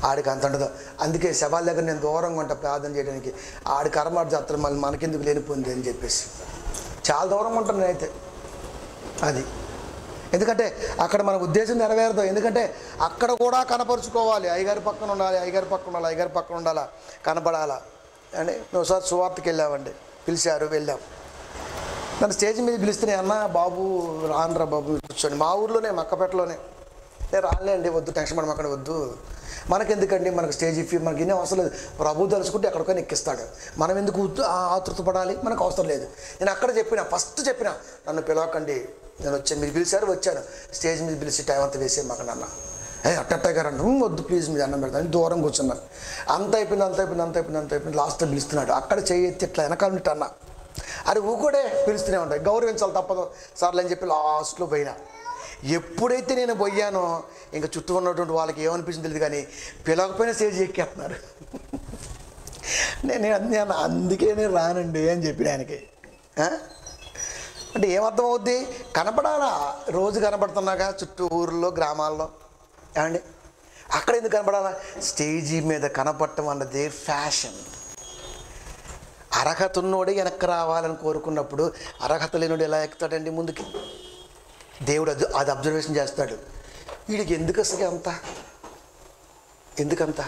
ఆడికి అంత ఉండదు. అందుకే శవాల దగ్గర నేను దూరంగా ఉంటా ప్రార్థన చేయడానికి. ఆడి కర్మాడు జాతర మళ్ళీ మనకెందుకు లేనిపోయింది అని చెప్పేసి చాలా దూరంగా ఉంటాను నేనైతే. అది ఎందుకంటే అక్కడ మన ఉద్దేశం నెరవేరదు. ఎందుకంటే అక్కడ కూడా కనపరుచుకోవాలి. అయ్యగారి పక్కన ఉండాలి, అయ్యగారి పక్కన ఉండాలి, అయ్యగారి పక్కన ఉండాలా, కనపడాలా అని. ఒకసారి సువార్తకి వెళ్ళామండి, పిలిచారు, వెళ్ళాం. నన్ను స్టేజ్ మీద పిలిస్తే, అన్న బాబు రానురా బాబు కూర్చోండి. మా ఊర్లోనే, మక్కపేటలోనే. నేను రానులేండి, వద్దు, టెన్షన్ పడడం అక్కడ వద్దు, మనకెందుకండి, మనకు స్టేజ్ ఫీ మనకి ఇన్ని అవసరం లేదు. ప్రభు తలుచుకుంటే ఎక్కడికైనా ఎక్కిస్తాడు, మనం ఎందుకు ఆతృత పడాలి, మనకు అవసరం లేదు. నేను అక్కడ చెప్పిన, ఫస్ట్ చెప్పిన, నన్ను పిలవకండి, నేను వచ్చాను, మీరు పిలిచారు వచ్చాను, స్టేజ్ మీద పిలిచి టైం అంతా వేసే మాకు నాన్న అట్టట్టే గారు అంటే వద్దు ప్లీజ్ మీరు అన్నం పెడతాను, దూరం కూర్చున్నాను. అంత అయిపోయింది. లాస్ట్లో పిలుస్తున్నాడు. అక్కడ చేయి ఎత్తి ఇట్లా వెనకాల నుండి అన్న, అది ఊకూడే పిలుస్తూనే ఉంటాయి, గౌరవించాలి తప్పదు సార్లు అని చెప్పి లాస్ట్లో పోయినా. ఎప్పుడైతే నేను పోయానో ఇంకా చుట్టూ ఉన్నటువంటి వాళ్ళకి ఏమనిపించింది తెలియదు, కానీ పిలవకపోయినా స్టేజ్ ఎక్కేస్తున్నారు. నేను అందుకే నేను రానండి అని చెప్పిన ఆయనకి. అంటే ఏమర్థం అవుద్ది? కనపడాలా, రోజు కనపడుతున్నాగా చుట్టూ ఊర్లో గ్రామాల్లో. ఏమండి అక్కడ ఎందుకు కనపడాలా? స్టేజీ మీద కనపడటం అన్నది ఫ్యాషన్. అర్హత ఉన్నోడే వెనక్కి రావాలని కోరుకున్నప్పుడు అర్హత లేనుడు ఎలా ఎక్కుతాడండి ముందుకి? దేవుడు అది అబ్జర్వేషన్ చేస్తాడు. వీడికి ఎందుకు అసలు అంత, ఎందుకంత,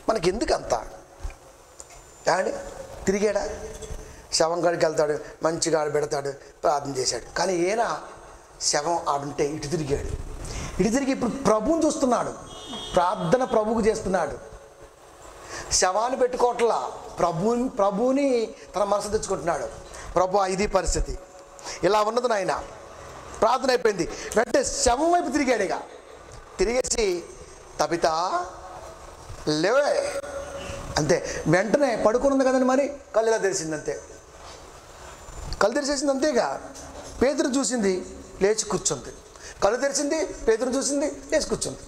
మనకి ఎందుకంత? ఏమండి తిరిగాడా? శవం కాడికి వెళ్తాడు, మంచిగా ఆడు పెడతాడు, ప్రార్థన చేశాడు. కానీ ఈయన శవం ఆడుంటే ఇటు తిరిగాడు. ఇటు తిరిగి ఇప్పుడు ప్రభువుని చూస్తున్నాడు, ప్రార్థన ప్రభువుకు చేస్తున్నాడు. శవాన్ని పెట్టుకోవట్లా, ప్రభువుని తన మనసు తెచ్చుకుంటున్నాడు. ప్రభు ఇది పరిస్థితి, ఇలా ఉన్నది నాయన. ప్రార్థన అయిపోయింది, వెంటనే శవం వైపు తిరిగాడు. ఇక తిరిగేసి తబితా లేవే అంతే. వెంటనే పడుకున్నది కదండి, మరి కళ్ళు ఇలా తెరిసింది అంతే. కళ్ళు తెరిచేసింది అంతేగా. పేతురు చూసింది, లేచి కూర్చుంది. కళ్ళు తెరిచింది, పేతురు చూసింది, లేచి కూర్చుంది.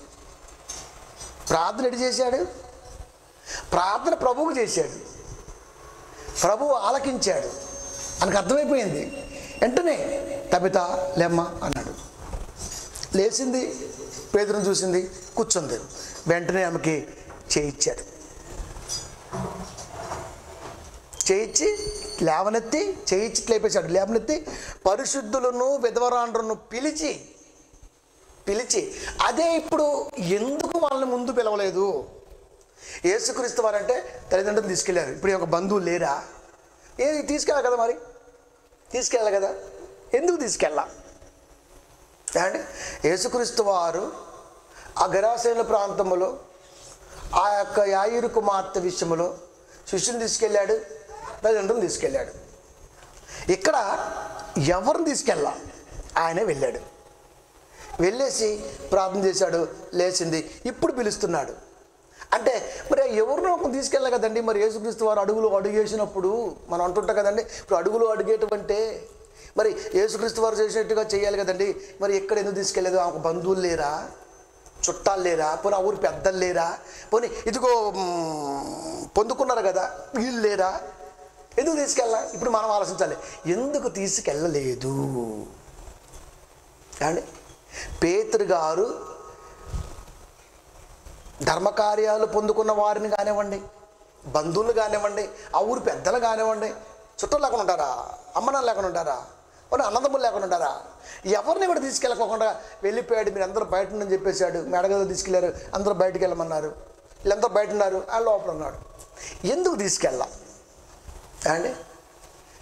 ప్రార్థన ఎటు చేశాడు? ప్రార్థన ప్రభువుకు చేశాడు, ప్రభువు ఆలకించాడు. ఆయనకు అర్థమైపోయింది. వెంటనే తబితా లేమ్మా అన్నాడు. లేచింది, పేతురుని చూసింది, కూర్చుంది. వెంటనే ఆమెకి చేయిచ్చాడు. చేయించి లేవనెత్తి, చేయించి లేపేశాడు. లేవనెత్తి పరిశుద్ధులను విధవరాండ్రులను పిలిచి అదే ఇప్పుడు ఎందుకు వాళ్ళని ముందు పిలవలేదు? యేసుక్రీస్తు వారంటే తల్లిదండ్రులు తీసుకెళ్ళారు, ఇప్పుడు ఒక బంధువులు లేరా? తీసుకెళ్ళాలి కదా, మరి తీసుకెళ్ళాలి కదా, ఎందుకు తీసుకెళ్ళా? అంటే యేసుక్రీస్తు వారు ఆ గెరాసేను ప్రాంతంలో ఆ యొక్క యాయిరు కుమార్తె విషయంలో శిష్యుని తీసుకెళ్ళాడు, తల్లిదండ్రులను తీసుకెళ్ళాడు. ఇక్కడ ఎవరిని తీసుకెళ్ళా, ఆయనే వెళ్ళాడు. వెళ్ళేసి ప్రార్థన చేశాడు, లేచింది, ఇప్పుడు పిలుస్తున్నాడు. అంటే మరి ఎవరినో ఒక తీసుకెళ్ళాలి కదండి. మరి యేసుక్రీస్తు వారు అడుగులు అడుగేసినప్పుడు మనం అంటుంటాం కదండి, ఇప్పుడు అడుగులు అడిగేటంటే మరి యేసుక్రీస్తు వారు చేసినట్టుగా చేయాలి కదండి. మరి ఎక్కడ ఎందుకు తీసుకెళ్ళలేదు? ఆమెకు బంధువులు లేరా, చుట్టాలు లేరా, పోనీ ఆ ఊరు పెద్దలు లేరా, పోనీ ఇదిగో పొందుకున్నారు కదా వీళ్ళు లేరా, ఎందుకు తీసుకెళ్ళా? ఇప్పుడు మనం ఆలోచించాలి, ఎందుకు తీసుకెళ్ళలేదు? కానీ పేతురు గారు ధర్మకార్యాలు పొందుకున్న వారిని కానివ్వండి, బంధువులు కానివ్వండి, ఆ ఊరు పెద్దలు కానివ్వండి, చుట్టాలు లేకుండా ఉంటారా? అమ్మనాన్న లేకుండా ఉంటారా? మన అన్నదమ్ములు లేకుండా ఉంటారా? ఎవరిని కూడా తీసుకెళ్ళకోకుండా వెళ్ళిపోయాడు. మీరు అందరూ బయట ఉందని చెప్పేశాడు. మెడగదిలో తీసుకెళ్ళారు, అందరూ బయటకు వెళ్ళమన్నారు. వీళ్ళందరూ బయట ఉన్నారు, ఆ లోపల ఉన్నాడు. ఎందుకు తీసుకెళ్ళా అండి?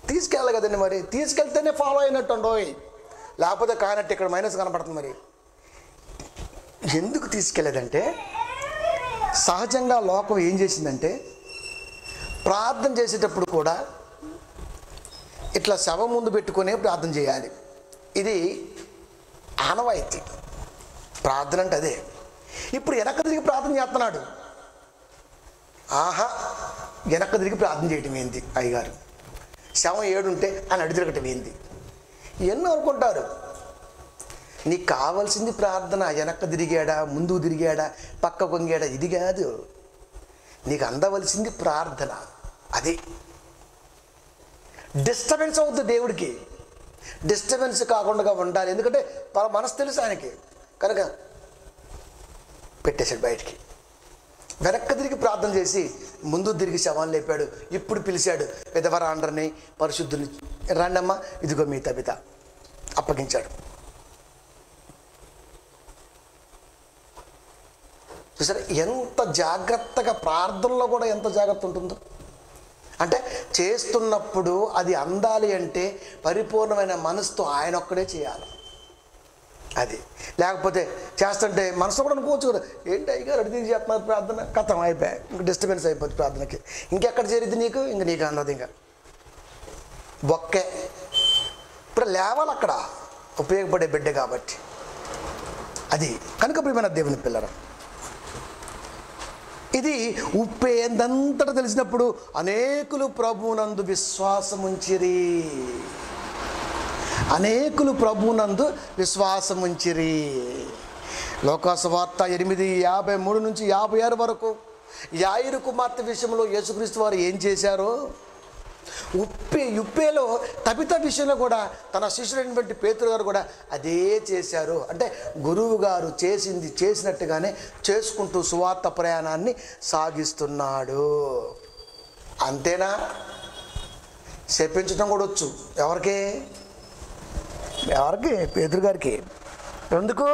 తీసుకెళ్ళాలి కదండి. మరి తీసుకెళ్తేనే ఫాలో అయినట్టు ఉండోయ్, లేకపోతే కానట్టు ఇక్కడ మైనస్ కనపడుతుంది. మరి ఎందుకు తీసుకెళ్ళేదంటే, సహజంగా లోకం ఏం చేసిందంటే, ప్రార్థన చేసేటప్పుడు కూడా ఇట్లా శవం ముందు పెట్టుకునే ప్రార్థన చేయాలి. ఇది ఆనవాయితీ. ప్రార్థన అంటే అదే. ఇప్పుడు వెనక్కి తిరిగి ప్రార్థన చేస్తున్నాడు. ఆహా, వెనక్కి తిరిగి ప్రార్థన చేయటం ఏంది అయ్యగారు? శవం ఏడుంటే అని అడి తిరగటం ఏంది? ఎన్నో అనుకుంటారు. నీకు కావాల్సింది ప్రార్థన. వెనక్కి తిరిగాడా, ముందుకు తిరిగాడా, పక్క కొంగాడా, ఇది కాదు. నీకు అందవలసింది ప్రార్థన. అది డిస్టర్బెన్స్ అవుతుంది దేవుడికి. డిస్టర్బెన్స్ కాకుండా ఉండాలి. ఎందుకంటే మనసు తెలుసు ఆయనకి, కనుక పెట్టేశాడు బయటికి. వెనక్కి తిరిగి ప్రార్థన చేసి ముందు తిరిగి శవాన్ని లేపాడు. ఇప్పుడు పిలిచాడు పెదవరాండ్రని, పరిశుద్ధుని, రాండమ్మా, ఇదిగో మీ తబిత, అప్పగించాడు. చూసారా ఎంత జాగ్రత్తగా, ప్రార్థనలో కూడా ఎంత జాగ్రత్త ఉంటుందో. అంటే చేస్తున్నప్పుడు అది అందాలి అంటే పరిపూర్ణమైన మనసుతో ఆయన ఒక్కడే చేయాలి. అది లేకపోతే చేస్తుంటే మనసు కూడా అనుకోవచ్చు కదా, ఏంటి అయ్యగారు అడిగి చేస్తున్నారు ప్రార్థన, కథం అయిపోయా, ఇంక డిస్టర్బెన్స్ అయిపోతుంది ప్రార్థనకి. ఇంకెక్కడ చేరిద్ది నీకు? ఇంక నీకు అందదు, ఇంకా బొక్కే. ఇప్పుడు లేవాలి అక్కడ, ఉపయోగపడే బిడ్డ కాబట్టి. అది కనుక ప్రియమైన దేవుని పిల్లరా, ఇది ఉప్పేందంతటా తెలిసినప్పుడు అనేకులు ప్రభువునందు విశ్వాసముంచిరి. అనేకులు ప్రభువునందు విశ్వాసముంచిరి. లోకాసువార్త 8:53 నుంచి 56 వరకు యాయిరు కుమార్తె విషయంలో యేసుక్రీస్తు వారు ఏం చేశారో, ఉప్పేలో తబిత విషయంలో కూడా తన శిష్యుడైనటువంటి పేతురు గారు కూడా అదే చేశారు. అంటే గురువు గారు చేసినట్టుగానే చేసుకుంటూ సువార్త ప్రయాణాన్ని సాగిస్తున్నాడు. అంతేనా? చెప్పించడం కూడా వచ్చు. ఎవరికి? పేతురు గారికి. ఎందుకు?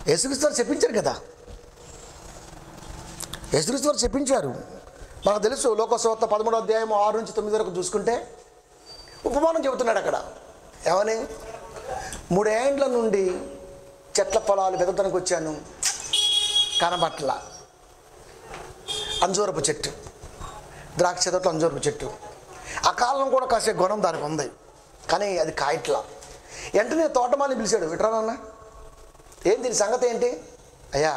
యేసుక్రీస్తు వారు చెప్పించారు కదా. యేసుక్రీస్తు వారు చెప్పించారు. మనకు తెలుసు. లోకసువార్త 13:6-9 వరకు చూసుకుంటే ఉపమానం చెబుతున్నాడు అక్కడ. ఏమని? 3 ఏండ్ల నుండి చెట్ల పొలాలు వెతకడానికి వచ్చాను, కనబట్ల. అంజూరపు చెట్టు, ద్రాక్ష తోటలో అంజూరపు చెట్టు. ఆ కాలం కూడా కాసే గుణం దానికి ఉంది, కానీ అది కాయట్లా. వెంటనే తోటమాలిని పిలిచాడు. విట్రానన్నా, ఏంటి దీని సంగతి ఏంటి? అయ్యా,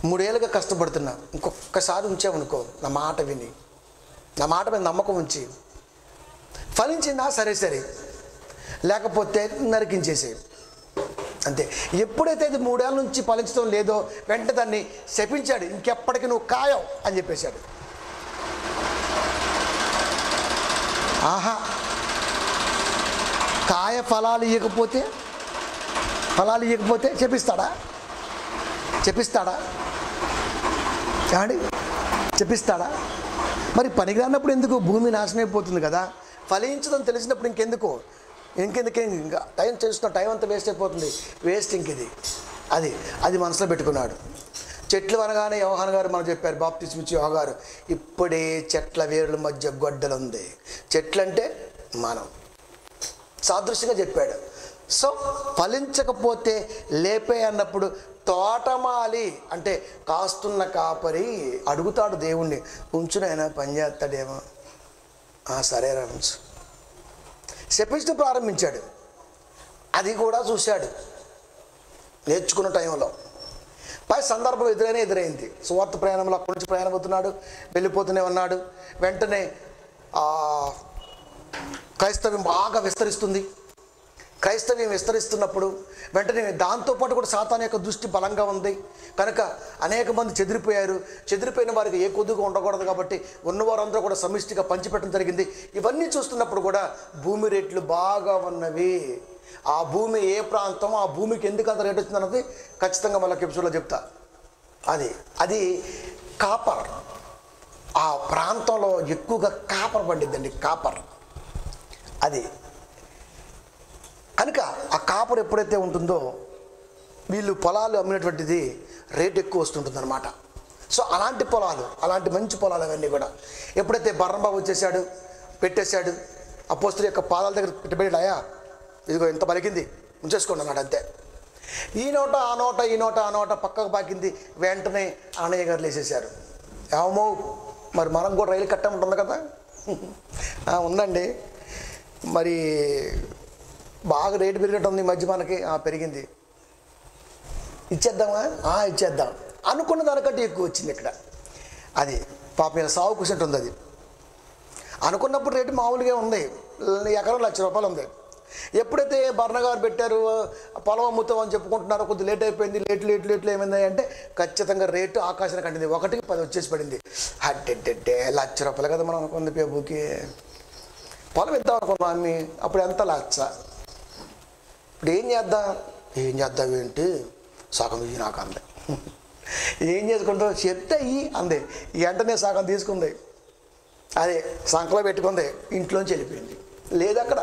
3 ఏళ్ళుగా కష్టపడుతున్నా, ఇంకొకసారి ఉంచామనుకో, నా మాట విని, నా మాట మీద నమ్మకం ఉంచి, ఫలించిందా సరే సరే, లేకపోతే నరికించేసే అంతే. ఎప్పుడైతే ఇది 3 ఏళ్ళ నుంచి ఫలించడం లేదో వెంటనే దాన్ని శపించాడు. ఇంకెప్పటికీ నువ్వు కాయవు అని చెప్పేశాడు. ఆహా, కాయ ఫలాలు ఇవ్వకపోతే చెప్పిస్తాడా? కాండి, చెప్పిస్తాడా? మరి పనికిరానప్పుడు ఎందుకు? భూమి నాశనం అయిపోతుంది కదా. ఫలించదని తెలిసినప్పుడు ఇంకెందుకు ఇంకా టైం చేస్తున్న టైం అంతా వేస్ట్ అయిపోతుంది. వేస్ట్ ఇంకిది. అది మనసులో పెట్టుకున్నాడు. చెట్లు అనగానే యోహాను గారు మనకు చెప్పారు, బాప్తిస్మ ఇచ్చే యోహాను గారు, ఇప్పుడే చెట్ల వేరుల మధ్య గొడ్డలు ఉంది. చెట్లు అంటే మనం సాదృశ్యంగా చెప్పాడు. సో ఫలించకపోతే లేపే అన్నప్పుడు తోటమాలి అంటే కాస్తున్న కాపరి అడుగుతాడు దేవుణ్ణి, ఉంచునైనా పని చేస్తాడేమో. సరేరా ఉంచు. శపించడం ప్రారంభించాడు. అది కూడా చూశాడు నేర్చుకున్న టైంలో. పై సందర్భం ఎదురైంది. సువార్త ప్రయాణంలో అక్కడి నుంచి ప్రయాణం అవుతున్నాడు, వెళ్ళిపోతూనే ఉన్నాడు. వెంటనే క్రైస్తవ్యం బాగా విస్తరిస్తుంది. క్రైస్తవ్యం విస్తరిస్తున్నప్పుడు వెంటనే దాంతోపాటు కూడా సాతాను యొక్క దృష్టి బలంగా ఉంది కనుక అనేక మంది చెదిరిపోయారు. చెదిరిపోయిన వారికి ఏ కొద్దుగా ఉండకూడదు కాబట్టి ఉన్నవారందరూ కూడా సమిష్టిగా పంచిపెట్టడం జరిగింది. ఇవన్నీ చూస్తున్నప్పుడు కూడా భూమి రేట్లు బాగా ఉన్నవి. ఆ భూమి ఏ ప్రాంతం, ఆ భూమికి ఎందుకు అంత రేటు వచ్చిందన్నది ఖచ్చితంగా మళ్ళీ ఎపిసోడ్లో చెప్తా. అది కాపర్. ఆ ప్రాంతంలో ఎక్కువగా కాపర్ పండిద్దండి, కాపర్. అది కనుక ఆ కాపర్ ఎప్పుడైతే ఉంటుందో వీళ్ళు పొలాలు అమ్మినటువంటిది రేట్ ఎక్కువ వస్తుంటుందన్నమాట. సో అలాంటి పొలాలు, అలాంటి మంచి పొలాలు అవన్నీ కూడా ఎప్పుడైతే బర్నబా వచ్చేసాడు, పెట్టేశాడు, అపోస్తలుల యొక్క పాదాల దగ్గర పెట్టబడి, అయ్యా ఇదిగో ఇంత పలికింది ఉంచేసుకోండి అన్నాడు. అంతే. ఈ నోట ఆ నోట, ఈ నోట ఆ నోట పక్కకు పాకింది. వెంటనే అన్నయ్య గారు లేసేశారు. ఏమో మరి మనం కూడా రైలు కట్టమంటుంది కదా. ఉందండి, మరి బాగా రేటు పెరిగినట్టుంది ఈ మధ్య మనకి. పెరిగింది, ఇచ్చేద్దామా? ఇచ్చేద్దాం అనుకున్న దానికంటే ఎక్కువ వచ్చింది ఇక్కడ. అది పాపం ఇలా సాగు కూర్చుంటు ఉంది. అది అనుకున్నప్పుడు రేటు మామూలుగా ఉంది, ఎకరం ₹1,00,000 ఉంది. ఎప్పుడైతే బర్నగారు పెట్టారు, పొలం అమ్ముతాం అని చెప్పుకుంటున్నారో కొద్ది లేట్ అయిపోయింది. లేట్లు ఏమైంది అంటే ఖచ్చితంగా రేటు ఆకాశానికి అంటింది. 1కి 10 వచ్చేసి పడింది. అంటే ₹1,00,000 కదా మనం అనుకుంది. పేబుకి పొలం ఇద్దాం అనుకున్నాం అమ్మి, అప్పుడు ఎంత లక్ష. ఇప్పుడు ఏం చేద్దాం ఏంటి, సగం ఇవి నాకు అంది. ఏం చేసుకుంటావు చెప్తే ఇవి అంది. వెంటనే సగం తీసుకుంది, అదే సంకలో పెట్టుకుంది, ఇంట్లోంచి వెళ్ళిపోయింది. లేదు అక్కడ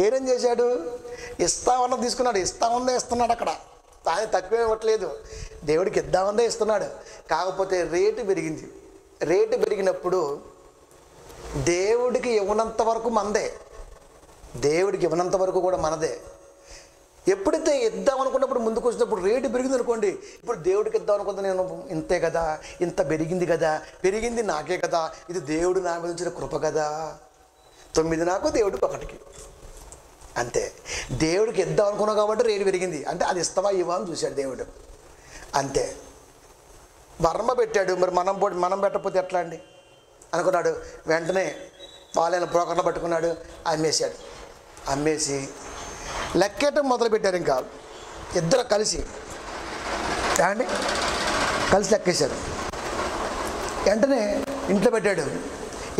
ఏం చేశాడు, ఇస్తామన్న తీసుకున్నాడు, ఇస్తామందే ఇస్తున్నాడు. అక్కడ ఆయన తక్కువ ఇవ్వట్లేదు, దేవుడికి ఇద్దామందే ఇస్తున్నాడు. కాకపోతే రేటు పెరిగింది. రేటు పెరిగినప్పుడు దేవుడికి ఇవ్వనంత వరకు మనదే, దేవుడికి ఇవ్వనంత వరకు కూడా మనదే. ఎప్పుడైతే ఇద్దాం అనుకున్నప్పుడు ముందుకు వచ్చినప్పుడు రేటు పెరిగింది అనుకోండి, ఇప్పుడు దేవుడికి ఇద్దాం అనుకుంటే నేను ఇంతే కదా, ఇంత పెరిగింది కదా, పెరిగింది నాకే కదా, ఇది దేవుడు నా మీద ఉంచిన కృప కదా, 9 నాకు దేవుడికి 1కి అంతే. దేవుడికి ఇద్దాం అనుకున్నావు కాబట్టి రేటు పెరిగింది, అంటే అది ఇస్తావా ఇవ్వా అని చూశాడు దేవుడు. అంతే. వర్మ పెట్టాడు, మరి మనం పెట్టకపోతే ఎట్లా అండి అనుకున్నాడు. వెంటనే వాళ్ళని బ్రోకర్లు పట్టుకున్నాడు, అమ్మేశాడు. అమ్మేసి లెక్కేయటం మొదలుపెట్టారు. ఇంకా ఇద్దరు కలిసి లెక్కేశారు. వెంటనే ఇంట్లో పెట్టాడు.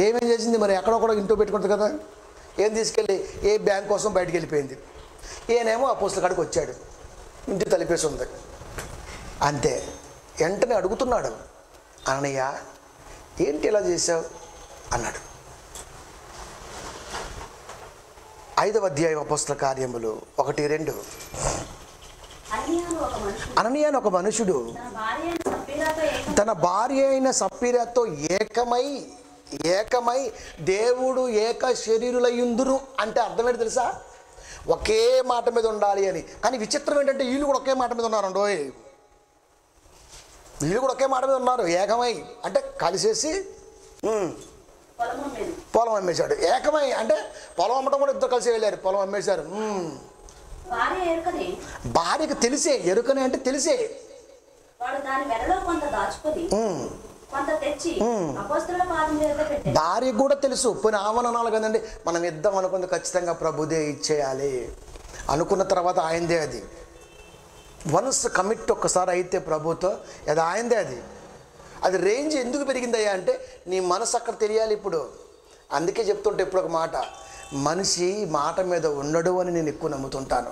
ఏమేం చేసింది మరి, ఎక్కడొక్కడ ఇంట్లో పెట్టుకుంటుంది కదా, ఏం తీసుకెళ్ళి ఏ బ్యాంక్ కోసం బయటికి వెళ్ళిపోయింది. ఈయనేమో ఆ అపోస్తలుల కాడికి వచ్చాడు, ఇంటి తలిపేసి ఉంది. అంతే. వెంటనే అడుగుతున్నాడు, అన్నయ్య ఏంటి ఇలా చేశావు అన్నాడు. 5వ అధ్యాయం అపోస్తలుల కార్యములు 1-2. అననీయ అని ఒక మనుషుడు తన భార్య అయిన సప్పీరాతో ఏకమై దేవుడు ఏక శరీరులయ్యుందురు అంటే అర్థం ఏంటి తెలుసా, ఒకే మాట మీద ఉండాలి అని. కానీ విచిత్రం ఏంటంటే వీళ్ళు కూడా ఒకే మాట మీద ఉన్నారండో, వీళ్ళు కూడా ఒకే మాట మీద ఉన్నారు. ఏకమై అంటే కలిసేసి పొలం అమ్మేశాడు. ఏకమై అంటే పొలం అమ్మటం కూడా ఇద్దరు కలిసి వెళ్ళారు, పొలం అమ్మేశారు. భార్యకు తెలిసే, ఎరుకనే అంటే తెలిసే, భార్య కూడా తెలుసు. పోయిన ఆవరణాలు కదండి, మనం ఇద్దాం అనుకుంది ఖచ్చితంగా ప్రభుదే ఇచ్చేయాలి అనుకున్న తర్వాత ఆయనదే. అది వన్స్ కమిట్ ఒక్కసారి అయితే ప్రభుతో అది ఆయనదే. అది రేంజ్ ఎందుకు పెరిగిందయ్యా అంటే నీ మనసు అక్కడ తెలియాలి ఇప్పుడు. అందుకే చెప్తుంటే ఇప్పుడు ఒక మాట, మనిషి మాట మీద ఉండడు అని నేను ఎక్కువ నమ్ముతుంటాను.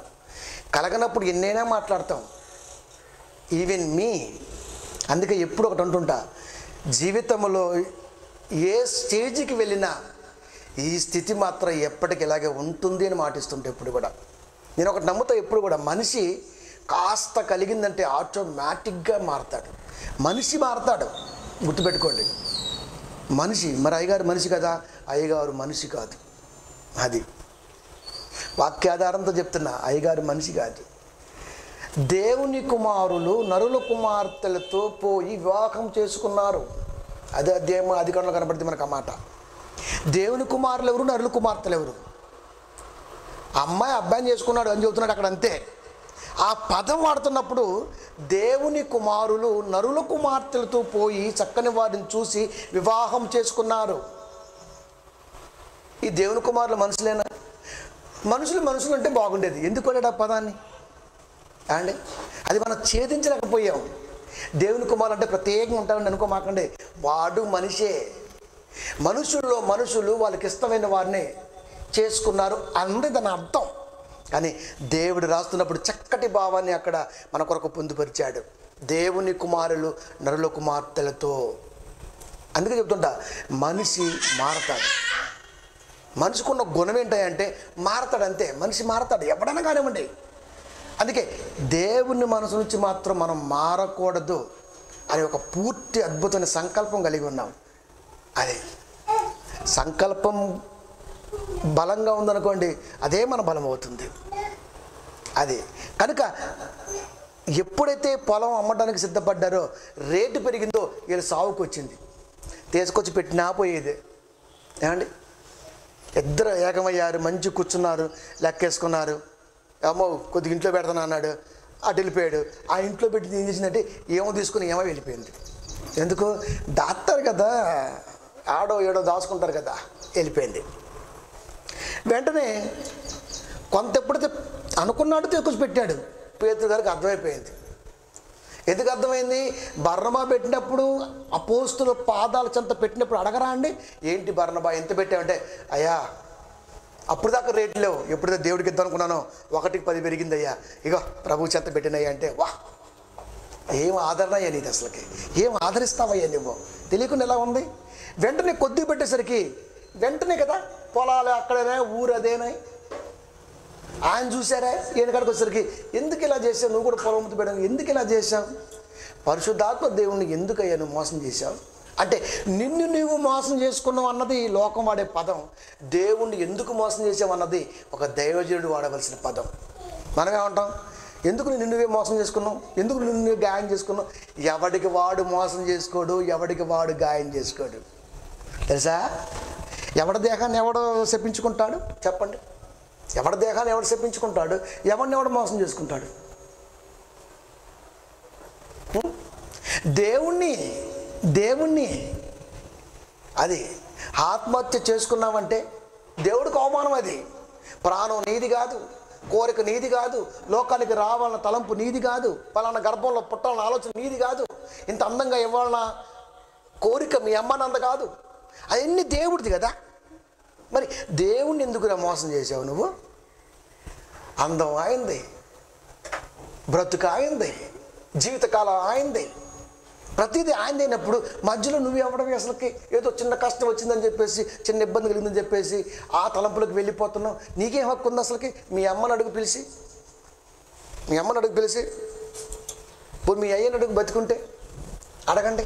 కలగనప్పుడు ఎన్నైనా మాట్లాడతాం, ఈవెన్ మీ. అందుకే ఎప్పుడు ఒకటి అంటుంటా, జీవితంలో ఏ స్టేజ్కి వెళ్ళినా ఈ స్థితి మాత్రం ఎప్పటికి ఇలాగే ఉంటుంది అని మాటిస్తుంటే ఎప్పుడు కూడా నేను ఒకటి నమ్ముతా. ఎప్పుడు కూడా మనిషి కాస్త కలిగిందంటే ఆటోమేటిక్గా మారతాడు. మనిషి మారతాడు, గుర్తుపెట్టుకోండి. మనిషి మరి అయ్యగారు మనిషి కదా, అయ్యగారు మనిషి కాదు. అది వాక్యాధారంతో చెప్తున్నా, అయ్యగారు మనిషి కాదు. దేవుని కుమారులు నరుల కుమార్తెలతో పోయి వివాహం చేసుకున్నారు. అదే అధ్యాయం అధికారంలో కనబడుతుంది మనకు ఆ మాట. దేవుని కుమారులు ఎవరు, నరుల కుమార్తెలు ఎవరు? అమ్మాయి అబ్బాయిని చేసుకున్నాడు అని చెబుతున్నాడు అక్కడ. అంతే. ఆ పదం వాడుతున్నప్పుడు దేవుని కుమారులు నరుల కుమార్తెలతో పోయి చక్కని వారిని చూసి వివాహం చేసుకున్నారు. ఈ దేవుని కుమారులు మనుషులేనా? మనుషులు అంటే బాగుండేది. ఎందుకు వాడాడు ఆ పదాన్ని అండి? అది మనం ఛేదించలేకపోయాం. దేవుని కుమారులు అంటే ప్రత్యేకంగా ఉంటామని అనుకోమాకండి, వాడు మనిషే. మనుషుల్లో మనుషులు వాళ్ళకి ఇష్టమైన వారిని చేసుకున్నారు అన్నది దాని అర్థం. కానీ దేవుడు రాస్తున్నప్పుడు చక్కటి భావాన్ని అక్కడ మన కొరకు పొందుపరిచాడు. దేవుని కుమారులు నరుల కుమార్తెలతో. అందుకే చెప్తుంటా, మనిషి మారతాడు. మనిషికున్న గుణం ఏంటంటే మారతాడు, అంతే. మనిషి మారతాడు, ఎవడైనా కానివ్వండి. అందుకే దేవుని మనసు నుంచి మాత్రం మనం మారకూడదు అని ఒక పూర్తి అద్భుతమైన సంకల్పం కలిగి ఉన్నాం. అదే సంకల్పం బలంగా ఉందనుకోండి, అదే మన బలం అవుతుంది. అది కనుక ఎప్పుడైతే పొలం అమ్మడానికి సిద్ధపడ్డారో రేటు పెరిగిందో వీళ్ళు సాగుకు వచ్చింది. తీసుకొచ్చి పెట్టినా పోయేది. ఏమండి, ఇద్దరు ఏకమయ్యారు, మంచి కూర్చున్నారు, లెక్కేసుకున్నారు. ఏమో కొద్దిగా ఇంట్లో పెడతాను అన్నాడు, అటు వెళ్ళిపోయాడు. ఆ ఇంట్లో పెట్టి ఏం చేసిందంటే ఏమో తీసుకుని ఏమో వెళ్ళిపోయింది. ఎందుకు? దాస్తారు కదా, ఆడో ఏడో దాచుకుంటారు కదా, వెళ్ళిపోయింది. వెంటనే కొంత ఎప్పుడైతే అనుకున్నాడు తీసుకొచ్చి పెట్టాడు. పేతురు గారికి అర్థమైపోయింది. ఎందుకు అర్థమైంది? బర్నబా పెట్టినప్పుడు అపోస్తుల పాదాల చెంత పెట్టినప్పుడు అడగరా అండి, ఏంటి బర్నబా ఎంత పెట్టామంటే, అయ్యా అప్పుడు దాకా రేట్లు లేవు, ఎప్పుడైతే దేవుడికి ఇద్దాం అనుకున్నానో 1కి 10 పెరిగింది అయ్యా, ఇగో ప్రభు చెంత పెట్టినయ్యా అంటే, వా ఏం ఆదరణ అయ్యా నీది, అసలుకి ఏం ఆదరిస్తావయ్యా నువ్వు, తెలియకుండా ఎలా ఉంది. వెంటనే కొద్దిగా పెట్టేసరికి వెంటనే కదా పొలాలు అక్కడేనా, ఊరు అదేనా. ఆయన చూసారా, ఈయన కాడికి వచ్చేసరికి ఎందుకు ఇలా చేసావు, నువ్వు కూడా పొలం పెట్టావు, ఎందుకు ఇలా చేసావు, పరిశుద్ధాత్మ దేవుణ్ణి ఎందుకయ్యా నువ్వు మోసం చేశావు అంటే, నిన్ను నువ్వు మోసం చేసుకున్నావు అన్నది లోకం వాడే పదం. దేవుణ్ణి ఎందుకు మోసం చేసావు అన్నది ఒక దైవజనుడు వాడవలసిన పదం. మనం ఏమంటాం, ఎందుకు నిన్ను నువ్వే మోసం చేసుకున్నావు, ఎందుకు నిన్ను నువ్వు గాయం చేసుకున్నావు. ఎవడికి వాడు మోసం చేసుకోడు, ఎవడికి వాడు గాయం చేసుకోడు. తెలుసా? ఎవడి దేహాన్ని ఎవడు శపించుకుంటాడు చెప్పండి? ఎవడి దేహాన్ని ఎవడు శపించుకుంటాడు, ఎవడిని ఎవడు మోసం చేసుకుంటాడు? దేవుణ్ణి అది ఆత్మహత్య చేసుకున్నామంటే దేవుడికి అవమానం. అది ప్రాణం నీది కాదు, కోరిక నీది కాదు, లోకానికి రావాలన్న తలంపు నీది కాదు, పలానా గర్భంలో పుట్టాలన్న ఆలోచన నీది కాదు, ఇంత అందంగా ఇవ్వాలన్న కోరిక మీ అమ్మనంద కాదు, అవన్నీ దేవుడిది కదా. మరి దేవుణ్ణి ఎందుకురా మోసం చేసావు నువ్వు? అందం ఆయింది, బ్రతుకు ఆయింది, జీవితకాలం ఆయింది, ప్రతిదీ ఆయిందైనప్పుడు మధ్యలో నువ్వు ఎవడవి అసలుకి ఏదో చిన్న కష్టం వచ్చిందని చెప్పేసి, చిన్న ఇబ్బంది కలిగిందని చెప్పేసి ఆ తలంపులకు వెళ్ళిపోతున్నావు. నీకేం హక్కు ఉంది అసలుకి? మీ అమ్మని అడుగు పిలిచి, ఇప్పుడు మీ అయ్యని అడుగు బతుకుంటే అడగండి.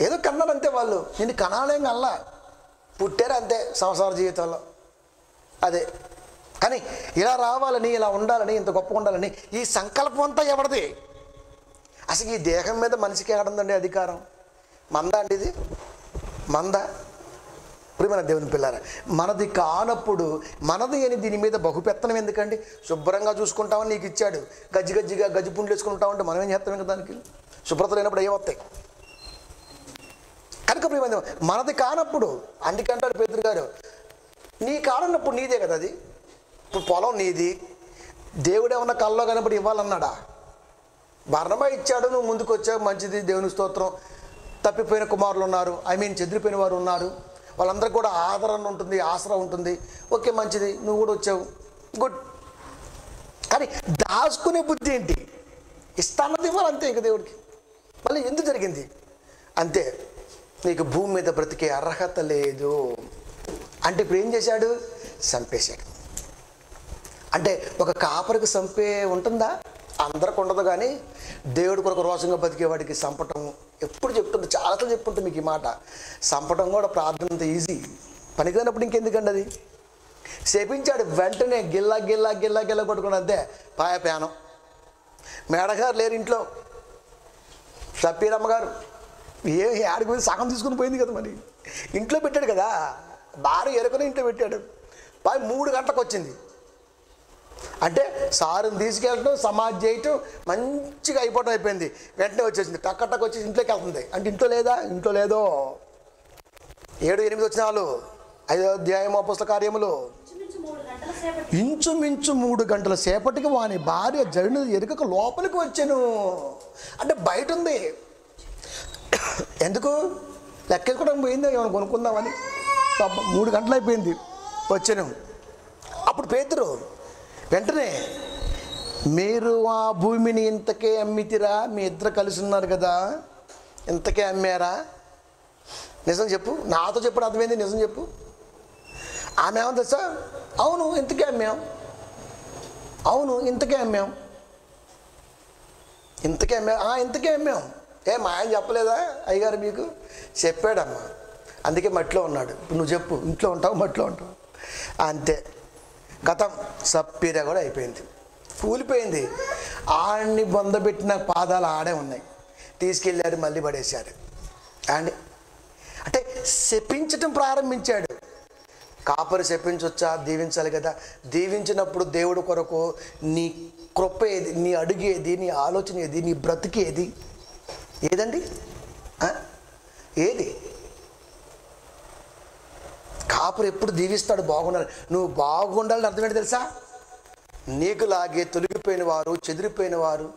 ఏదో కన్నారంతే వాళ్ళు, నిన్ను కనాలేం అల్లా, పుట్టారు అంతే సంసార జీవితంలో. అదే కానీ ఇలా రావాలని, ఇలా ఉండాలని, ఇంత గొప్పగా ఉండాలని ఈ సంకల్పం అంతా ఎవరిది? అసలు ఈ దేహం మీద మనిషికి ఏడుందండి అధికారం? మంద అండి ఇది? మంద? ఇప్పుడు మన దేవుని పిల్లారా, మనది కానప్పుడు మనది అని దీని మీద బహుపెత్తనం ఎందుకండి? శుభ్రంగా చూసుకుంటామని నీకు ఇచ్చాడు, గజ్జి పుండ్లు వేసుకుంటామంటే మనం ఏం చేస్తాం ఇంకా? దానికి శుభ్రత లేనప్పుడు ఏమవుతాయి? కనుక మనది కానప్పుడు, అందుకంటారు పేతురు గారు, నీ కాడన్నప్పుడు నీదే కదా అది. ఇప్పుడు పొలం నీది, దేవుడు ఏమన్నా కల్లో కనబడి ఇవ్వాలన్నాడా? బర్నబా ఇచ్చాడు, నువ్వు ముందుకు వచ్చావు, మంచిది, దేవుని స్తోత్రం. తప్పిపోయిన కుమారులు ఉన్నారు, చెదిరిపోయిన వారు ఉన్నారు, వాళ్ళందరికీ కూడా ఆదరణ ఉంటుంది, ఆసరా ఉంటుంది. ఓకే, మంచిది, నువ్వు కూడా వచ్చావు, గుడ్. కానీ దాచుకునే బుద్ధి ఏంటి? ఇస్తానది ఇవ్వాలి అంతే, ఇంక దేవుడికి. మళ్ళీ ఎందుకు జరిగింది అంతే, నీకు భూమి మీద బ్రతికే అర్హత లేదు అంటే ఇప్పుడు ఏం చేశాడు? చంపేశాడు. అంటే ఒక కాపరికి చంపే ఉంటుందా? అందరికి ఉండదు. కానీ దేవుడి కొరకు రోషంగా బతికేవాడికి చంపటం ఎప్పుడు చెప్తుంది, చాలాసార్లు చెప్పుంటుంది మీకు ఈ మాట. చంపటం కూడా ప్రార్థనంత ఈజీ, పనికినప్పుడు ఇంకెందుకండి అది. శపించాడు, వెంటనే గిల్లా కొట్టుకుని అంతే పానం. మేడగారు లేరు ఇంట్లో, సప్పీరమ్మ గారు ఆడికి పోయి సగం తీసుకుని పోయింది కదా. మరి ఇంట్లో పెట్టాడు కదా, భార్య ఎరుకనే ఇంట్లో పెట్టాడు. 3 గంటలకు వచ్చింది అంటే సారుని తీసుకెళ్ళటం, సమాధి చేయటం మంచిగా అయిపోవటం అయిపోయింది. వెంటనే వచ్చేసింది, టక్ వచ్చి ఇంట్లోకి వెళ్తుంది. అంటే ఇంట్లో లేదా? ఇంట్లో లేదో. 7-8 వచనాలు 5వ అధ్యాయం అపోస్తల కార్యములు. ఇంచుమించు 3 గంటల సేపటికి వాని భార్య జడిని ఎరుకకు లోపలికి వచ్చాను. అంటే బయట ఉంది. ఎందుకు? లెక్కేసుకోవడం పోయింది, ఏమైనా కొనుక్కుందామని. 3 గంటలు అయిపోయింది, వచ్చాను. అప్పుడు పేతురు వెంటనే మీరు ఆ భూమిని ఇంతకే అమ్మితిరా, మీ ఇద్దరు కలిసి ఉన్నారు కదా, ఇంతకే అమ్మారా? నిజం చెప్పు, నాతో చెప్పడం అర్థమైంది, నిజం చెప్పు. ఆమె ఏమో తెలుసా, అవును ఇంతకే అమ్మాం, అవును ఇంతకే అమ్మాం, ఇంతకే అమ్మాం, ఇంతకే అమ్మాం. మా ఆయన చెప్పలేదా అయ్యగారు మీకు? చెప్పాడమ్మా, అందుకే మట్టిలో ఉన్నాడు. ఇప్పుడు నువ్వు చెప్పు, ఇంట్లో ఉంటావు మట్టిలో ఉంటావు, అంతే. కథం, సప్పీరా కూడా అయిపోయింది, కూలిపోయింది. ఆడిని బొందబెట్టిన పాదాలు ఆడే ఉన్నాయి, తీసుకెళ్ళారు మళ్ళీ పడేశారు. అండి అంటే శపించటం ప్రారంభించాడు. కాపరి శపించొచ్చా? దీవించాలి కదా. దీవించినప్పుడు దేవుడు కొరకు నీ కృప ఏది, నీ అడుగేది, నీ ఆలోచన ఏది, నీ బ్రతికేది ఏదండి? ఏది? కాపరి ఎప్పుడు దీవిస్తాడు బాగుండాలి. నువ్వు బాగుండాలని అర్థం ఏంటి తెలుసా? నీకులాగే తొలగిపోయిన వారు, చెదిరిపోయిన వారు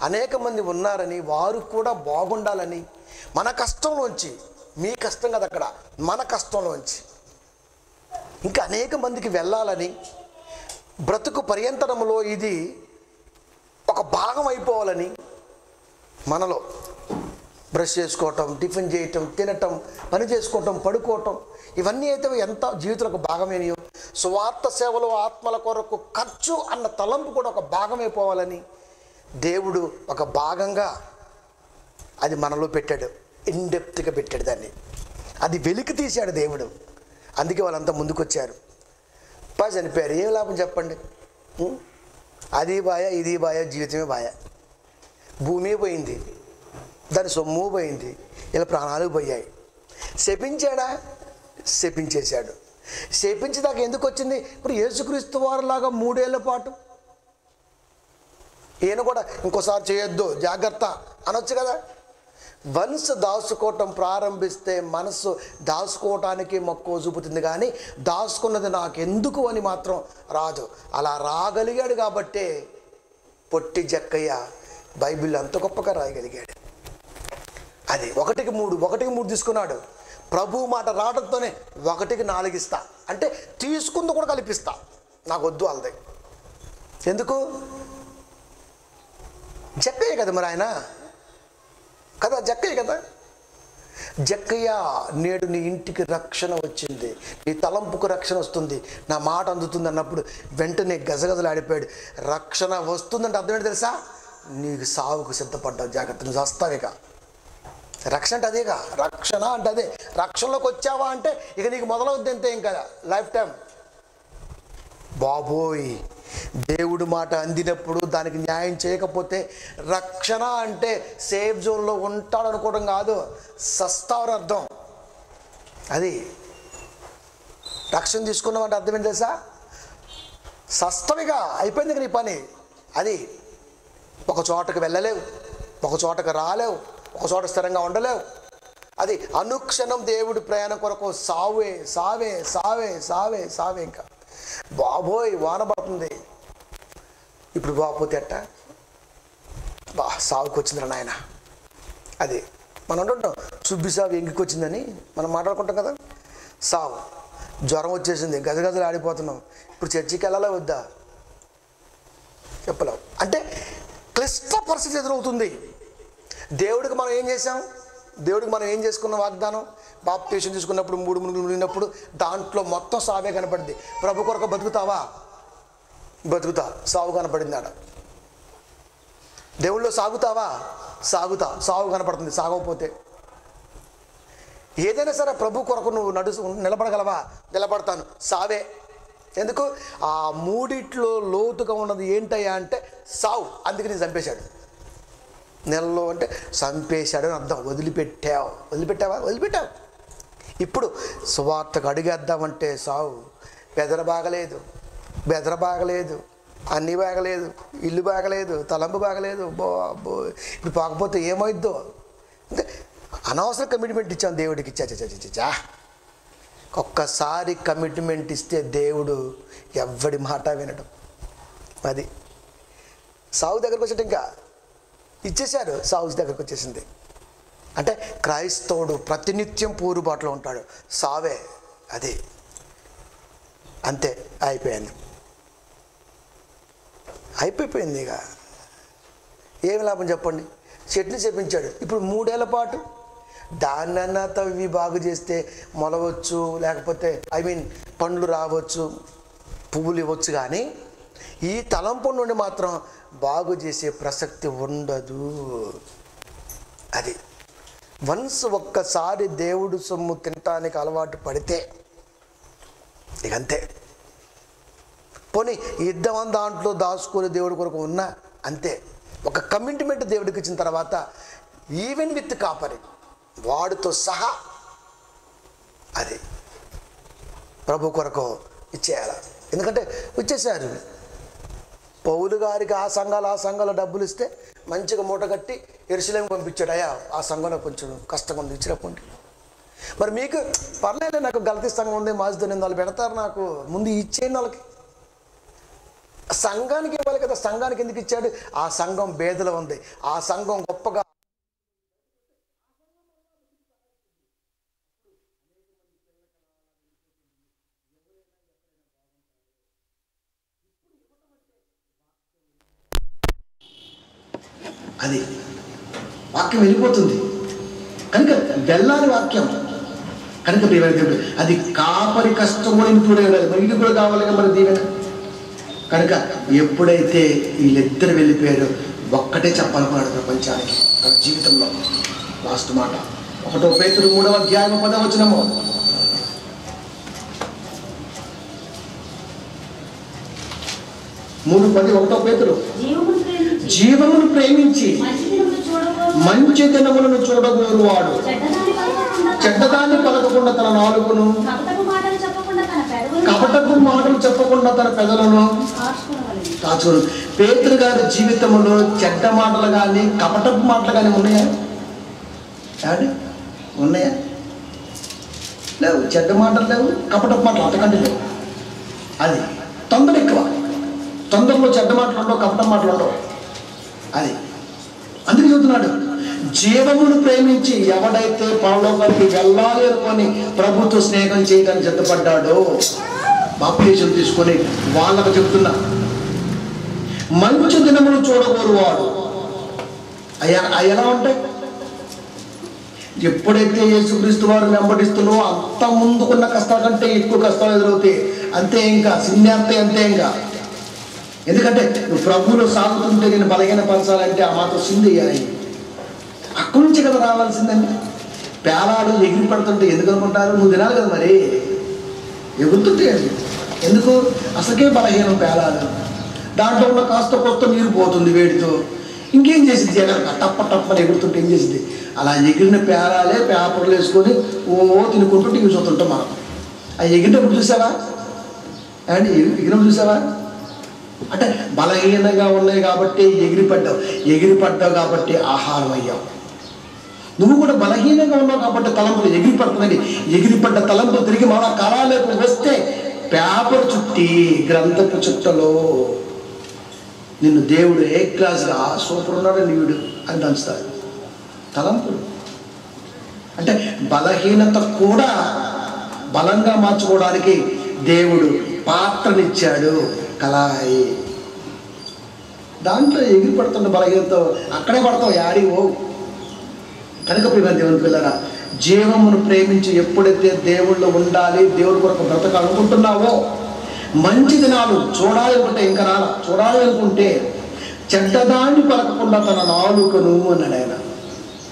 అనేక మంది ఉన్నారని, వారు కూడా బాగుండాలని, మన కష్టంలోంచి, మీ కష్టం కదా అక్కడ, మన కష్టంలోంచి ఇంకా అనేక మందికి వెళ్ళాలని, బ్రతుకు పర్యంతరంలో ఇది ఒక భాగం అయిపోవాలని, మనలో బ్రష్ చేసుకోవటం, టిఫిన్ చేయటం, తినటం, పని చేసుకోవటం, పడుకోవటం, ఇవన్నీ అయితే ఎంత జీవితంలో ఒక భాగమేనియో, స్వార్థ సేవలో ఆత్మల కొరకు ఖర్చు అన్న తలంపు కూడా ఒక భాగమైపోవాలని దేవుడు ఒక భాగంగా అది మనలో పెట్టాడు. ఇన్డెప్త్గా పెట్టాడు దాన్ని, అది వెలికి తీశాడు దేవుడు. అందుకే వాళ్ళంతా ముందుకొచ్చారు. చనిపోయారు, ఏం లాభం చెప్పండి? అది బాయ, ఇది బాయ, జీవితమే బాయ. భూమి పోయింది, దాని సొమ్ము పోయింది, ఇలా ప్రాణాలు పోయాయి. శపించాడా? శపించేశాడు. శపించేదాకా ఎందుకు వచ్చింది? ఇప్పుడు యేసుక్రీస్తు వారిలాగా 3 ఏళ్ల పాటు ఈయన కూడా ఇంకోసారి చేయొద్దు, జాగ్రత్త అనొచ్చు కదా. వన్స్ దాచుకోవటం ప్రారంభిస్తే మనసు దాచుకోవటానికి మక్కువ చూపుతుంది, కానీ దాచుకున్నది నాకెందుకు అని మాత్రం రాదు. అలా రాగలిగాడు కాబట్టే పొట్టి జక్కయ్య బైబిల్ అంత గొప్పగా రాయగలిగాడు. అది 1కి 3 తీసుకున్నాడు. ప్రభు మాట రావడంతోనే 1కి 4 ఇస్తా అంటే తీసుకుంది కూడా కల్పిస్తా, నాకు వద్దు వాళ్ళది. ఎందుకు? జక్కయ్య కదా మరి ఆయన కదా, జక్కయ్య కదా. జక్కయ్య, నేడు నీ ఇంటికి రక్షణ వచ్చింది, నీ తలంపుకు రక్షణ వస్తుంది, నా మాట అందుతుంది అన్నప్పుడు వెంటనే గజగజలాడిపోయాడు. రక్షణ వస్తుందంటే అర్థం ఏంటి తెలుసా? నీకు సావుకు సిద్ధపడ్డావు, జాగ్రత్త, నువ్వు వస్తావిక. రక్షణ అంటే అదేగా, రక్షణ అంటే అదే. రక్షణలోకి వచ్చావా అంటే ఇక నీకు మొదలవుద్ది అంతే, ఇంకా లైఫ్ టైం. బాబోయ్, దేవుడు మాట అందినప్పుడు దానికి న్యాయం చేయకపోతే రక్షణ అంటే సేఫ్ జోన్లో ఉంటాడు అనుకోవడం కాదు, సస్తావని అర్థం. అది రక్షణ తీసుకున్నామంటే అర్థం ఏంటి తెలుసా? సస్తవిగా అయిపోయింది నీ పని. అది ఒక చోటకు వెళ్ళలేవు, ఒక చోటకు రాలేవు, ఒక చోట స్థిరంగా ఉండలేవు. అది అనుక్షణం దేవుడి ప్రయాణం కొరకు సావే సావే సావే సావే సావే. ఇంకా బాబోయ్ వాన పడుతుంది, ఇప్పుడు బాగపోతే అట్ట సావుకి వచ్చిందిరా నాయన. అది మనం అంటుంటాం, సుబ్బి సావు ఎంగికి వచ్చిందని మనం మాట్లాడుకుంటాం కదా. సావు, జ్వరం వచ్చేసింది, గజగజలు ఆడిపోతున్నాం, ఇప్పుడు చర్చికి వెళ్ళాలా వద్దా చెప్పలేం. అంటే క్లిష్ట పరిస్థితి ఎదురవుతుంది. దేవుడికి మనం ఏం చేసాం? దేవుడికి మనం ఏం చేసుకున్న వాగ్దానం? బాప్తీసం తీసుకున్నప్పుడు 3 మునిగినప్పుడు దాంట్లో మొత్తం సావే కనపడింది. ప్రభు కొరకు బతుకుతావా? బతుకుతా, సావు కనపడింది ఆడ. దేవుళ్ళో సాగుతావా? సాగుతా, సావు కనపడుతుంది. సాగకపోతే ఏదైనా సరే ప్రభు కొరకు నువ్వు నిలబడగలవా? నిలబడతాను, సావే. ఎందుకు? ఆ 3 లోతుగా ఉన్నది ఏంటయ్యా అంటే సావు. అందుకే నేను చంపేశాడు. నెలలో అంటే చంపేశాడు అని అర్థం. వదిలిపెట్టావు. ఇప్పుడు సువార్తకు అడిగేద్దామంటే సావు. బెదర బాగలేదు, అన్నీ బాగలేదు, ఇల్లు బాగలేదు, తలంపు బాగలేదు. అబ్బో ఇప్పుడు పోకపోతే ఏమైద్దో అంటే అనవసర కమిట్మెంట్ ఇచ్చాం దేవుడికి. చా ఒక్కసారి కమిట్మెంట్ ఇస్తే దేవుడు ఎవ్వడి మాట వినడం. అది సావు దగ్గరకు వచ్చేట ఇంకా ఇచ్చేశాడు, సావు దగ్గరకు వచ్చేసింది. అంటే క్రైస్తవుడు ప్రతినిత్యం పోరుబాటులో ఉంటాడు. సావే అది, అంతే, అయిపోయింది. అయిపోయింది. ఇక ఏమి లాభం చెప్పండి? చెట్టుని చెప్పించాడు, ఇప్పుడు 3 ఏళ్ల పాటు దాన్నన్నా తవ్వి బాగు చేస్తే మొలవచ్చు, లేకపోతే పండ్లు రావచ్చు, పువ్వులు ఇవ్వచ్చు, కానీ ఈ తలంపు నుండి మాత్రం బాగు చేసే ప్రసక్తి ఉండదు. అది వన్స్ ఒక్కసారి దేవుడు సొమ్ము తినటానికి అలవాటు పడితే ఇక అంతే. పోనీ ఇద్దామని దాంట్లో దాచుకొని దేవుడి కొరకు ఉన్నా అంతే. ఒక కమిట్మెంట్ దేవుడికి ఇచ్చిన తర్వాత ఈవెన్ విత్ కాపరి వాడితో సహా అది ప్రభు కొరకు ఇచ్చేయాలి. ఎందుకంటే ఇచ్చేశారు. పౌలు గారికి ఆ సంఘాలు డబ్బులు ఇస్తే మంచిగా మూట కట్టి యెరూషలేము పంపించాడు. అయ్యా ఆ సంఘంలో కొంచెం కష్టంగా ఉంది, ఇచ్చినప్పుడు. మరి మీకు పర్లేదు, నాకు గలతీ సంఘం ఉంది, మాజిదోనియా వాళ్ళు పెడతారు, నాకు ముందు ఇచ్చేయండి. వాళ్ళకి సంఘానికి ఇవ్వాలి కదా. సంఘానికి ఎందుకు ఇచ్చాడు? ఆ సంఘం బేదలో ఉంది, ఆ సంఘం గొప్పగా అది వాక్యం వెళ్ళిపోతుంది కనుక వెళ్ళాలి వాక్యం కనుక ప్రియమైన దేవుడు అది కాపరి కష్టము చూడగలదు. మరి ఇది కూడా కావాలి కదా మరి దీవెన. కనుక ఎప్పుడైతే వీళ్ళిద్దరు వెళ్ళిపోయారో ఒక్కటే చెప్పాలనుకున్నాడు ప్రపంచానికి తన జీవితంలో. లాస్ట్ మాట 1 పేతురు 3వ అధ్యాయం 10వ వచనము. 3:10 1 పేతురు. జీవమును ప్రేమించి మంచి దినములను చూడగోరు వాడు చెడ్డదాన్ని పలకకుండా తన నాలుకను, కపటపు మాటలు చెప్పకుండా తన పెదలను కాచుకోను. పేతురు గారి జీవితంలో చెడ్డ మాటలు కానీ కపటపు మాటలు కానీ ఉన్నాయా? ఉన్నాయా? లేవు. చెడ్డ మాటలు లేవు, కపటపు మాటలు అంతకంటే లేవు. అది తొందర ఎక్కువ. తొందరలో చెడ్డ మాటలు ఉండవు, కపటం మాటలు ఉండవు. అది అందుకే చెబుతున్నాడు, జీవమును ప్రేమించి ఎవడైతే పరలోకానికి వెళ్ళాలి అనుకొని ప్రభుత్వ స్నేహం చేయడానికి సిద్ధపడ్డాడో బాప్తిసం తీసుకొని వాళ్ళకు చెప్తున్నా, మంచి దినమును చూడగోరు వాడు. అవి ఎలా ఉంటాయి? ఎప్పుడైతే యేసుక్రీస్తు వారు వెంబడిస్తున్నావో అంత ముందుకున్న కష్టాల కంటే ఎక్కువ కష్టాలు ఎదురవుతాయి. అంతే, ఇంకా సిన్యార్తే అంతే. ఇంకా ఎందుకంటే నువ్వు ప్రభువులో సాగుతుంటే నేను బలహీన పరచాలంటే ఆ మాత్రం సింది అయ్యాయి. అక్కడి నుంచి కదా రావాల్సిందండి. పేలాలు ఎగిరి పడుతుంటే ఎందుకు అనుకుంటారు? నువ్వు తినాలి కదా, మరి ఎగురుతుంటే ఎందుకు? అసలుకే బలహీనం పేలాలు. దాంట్లో ఉన్న కాస్త కొత్త నీరు పోతుంది వేడితో. ఇంకేం చేసింది? జగన్ టప్ప టప్పని ఎగురుతుంటే ఏం చేసింది? అలా ఎగిరిన పేలాలే పేపర్లు వేసుకొని తినుకుంటూ టీవీ చూస్తుంటాం మనం. అవి ఎగిరినప్పుడు చూసావా అండి? ఎగిరినప్పుడు చూసావా? అంటే బలహీనంగా ఉన్నాయి కాబట్టి ఎగిరిపడ్డావు కాబట్టి ఆహారం అయ్యావు. నువ్వు కూడా బలహీనంగా ఉన్నావు కాబట్టి తలంపులు ఎగిరిపడుతుందండి. ఎగిరిపడ్డ తలంపులు తిరిగి మన కళాలకు వస్తే పేపర్ చుట్టి గ్రంథపు చుట్టలో నిన్ను దేవుడు ఏ క్లాస్గా సూపర్ ఉన్నాడు నీవుడు అని దంచుతాడు. తలంపులు అంటే బలహీనత కూడా బలంగా మార్చుకోవడానికి దేవుడు పాత్రనిచ్చాడు. కళాయి దాంట్లో ఎగిరి పడుతున్న బలహీనతో అక్కడే పడతావు, యాడివో. కనుక ప్రియమైన దేవుని పిల్లరా, జీవమును ప్రేమించి ఎప్పుడైతే దేవుళ్ళు ఉండాలి, దేవుడి కొరకు బ్రతకాలనుకుంటున్నావో, మంచి దినాలు చూడాలి అనుకుంటే ఇంకా చూడాలి అనుకుంటే చెడ్డదాన్ని పలకకుండా తన నాలుకను అన్నాడు ఆయన.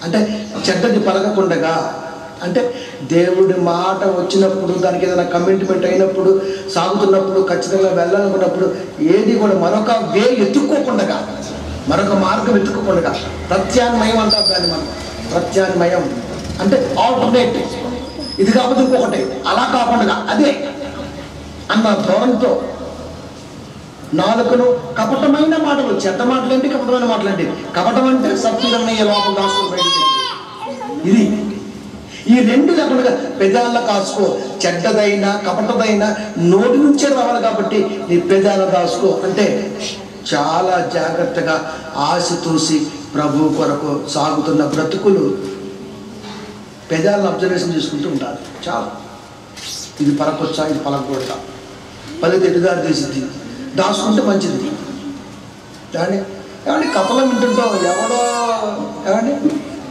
అంటే చెడ్డది పలకకుండగా అంటే దేవుడి మాట వచ్చినప్పుడు, దానికి ఏదైనా కమిట్మెంట్ అయినప్పుడు, సాగుతున్నప్పుడు, ఖచ్చితంగా వెళ్ళాలనుకున్నప్పుడు ఏది కూడా మరొక వే ఎత్తుక్కోకుండా, మరొక మార్గం ఎత్తుక్కోకుండా, ప్రత్యామ్నాయం అంటారు దాన్ని మనం. ప్రత్యామ్నాయం అంటే ఆల్టర్నేటివ్. ఇది కాకపోతే ఇంకొకటి, అలా కాకుండా అదే అన్న ధోరణితో నాలుకను కపటమైన మాటలు, చెడ్డ మాటలేంటి, కపటమైన మాటలేంటి. కపటం అంటే సత్యమయ్యే లోపల దాచుకుని బయటికి. ఇది ఈ రెండు లేకుండా పెదాల కాసుకో. చెడ్డదైనా కపటదైనా నోటి నుంచే రావాలి కాబట్టి నీ పెదాల దాచుకో. అంటే చాలా జాగ్రత్తగా ఆశ తూసి ప్రభు కొరకు సాగుతున్న బ్రతుకులు పెదాలను అబ్జర్వేషన్ చేసుకుంటూ ఉంటారు. చాలా ఇది పలకొచ్చా, ఇది పలకూడదా, పలితే ఎటుగారు తీసింది, దాచుకుంటే మంచిది. ఏమండి ఏమండి కథలు వింటుంటాం. ఎవడో ఏమండి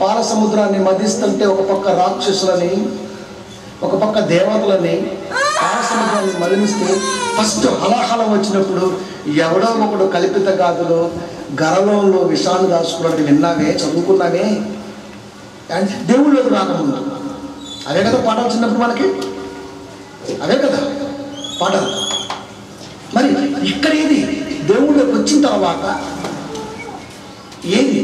పాల సముద్రాన్ని మదిస్తుంటే ఒక పక్క రాక్షసులని, ఒక పక్క దేవతలని పాల సముద్రాన్ని మలిస్తే ఫస్ట్ హలాహలం వచ్చినప్పుడు ఎవడో ఒకడు కల్పిత గాథలో గరలంలో విషాన్ని దాచుకున్నట్టు విన్నామే, చదువుకున్నామే. అండ్ దేవుళ్ళకి రాకముందు అవే కదా పాఠాలు చిన్నప్పుడు మనకి, అవే కదా పాఠాలు. మరి ఇక్కడ ఏది దేవుళ్ళకి వచ్చిన తర్వాత ఏది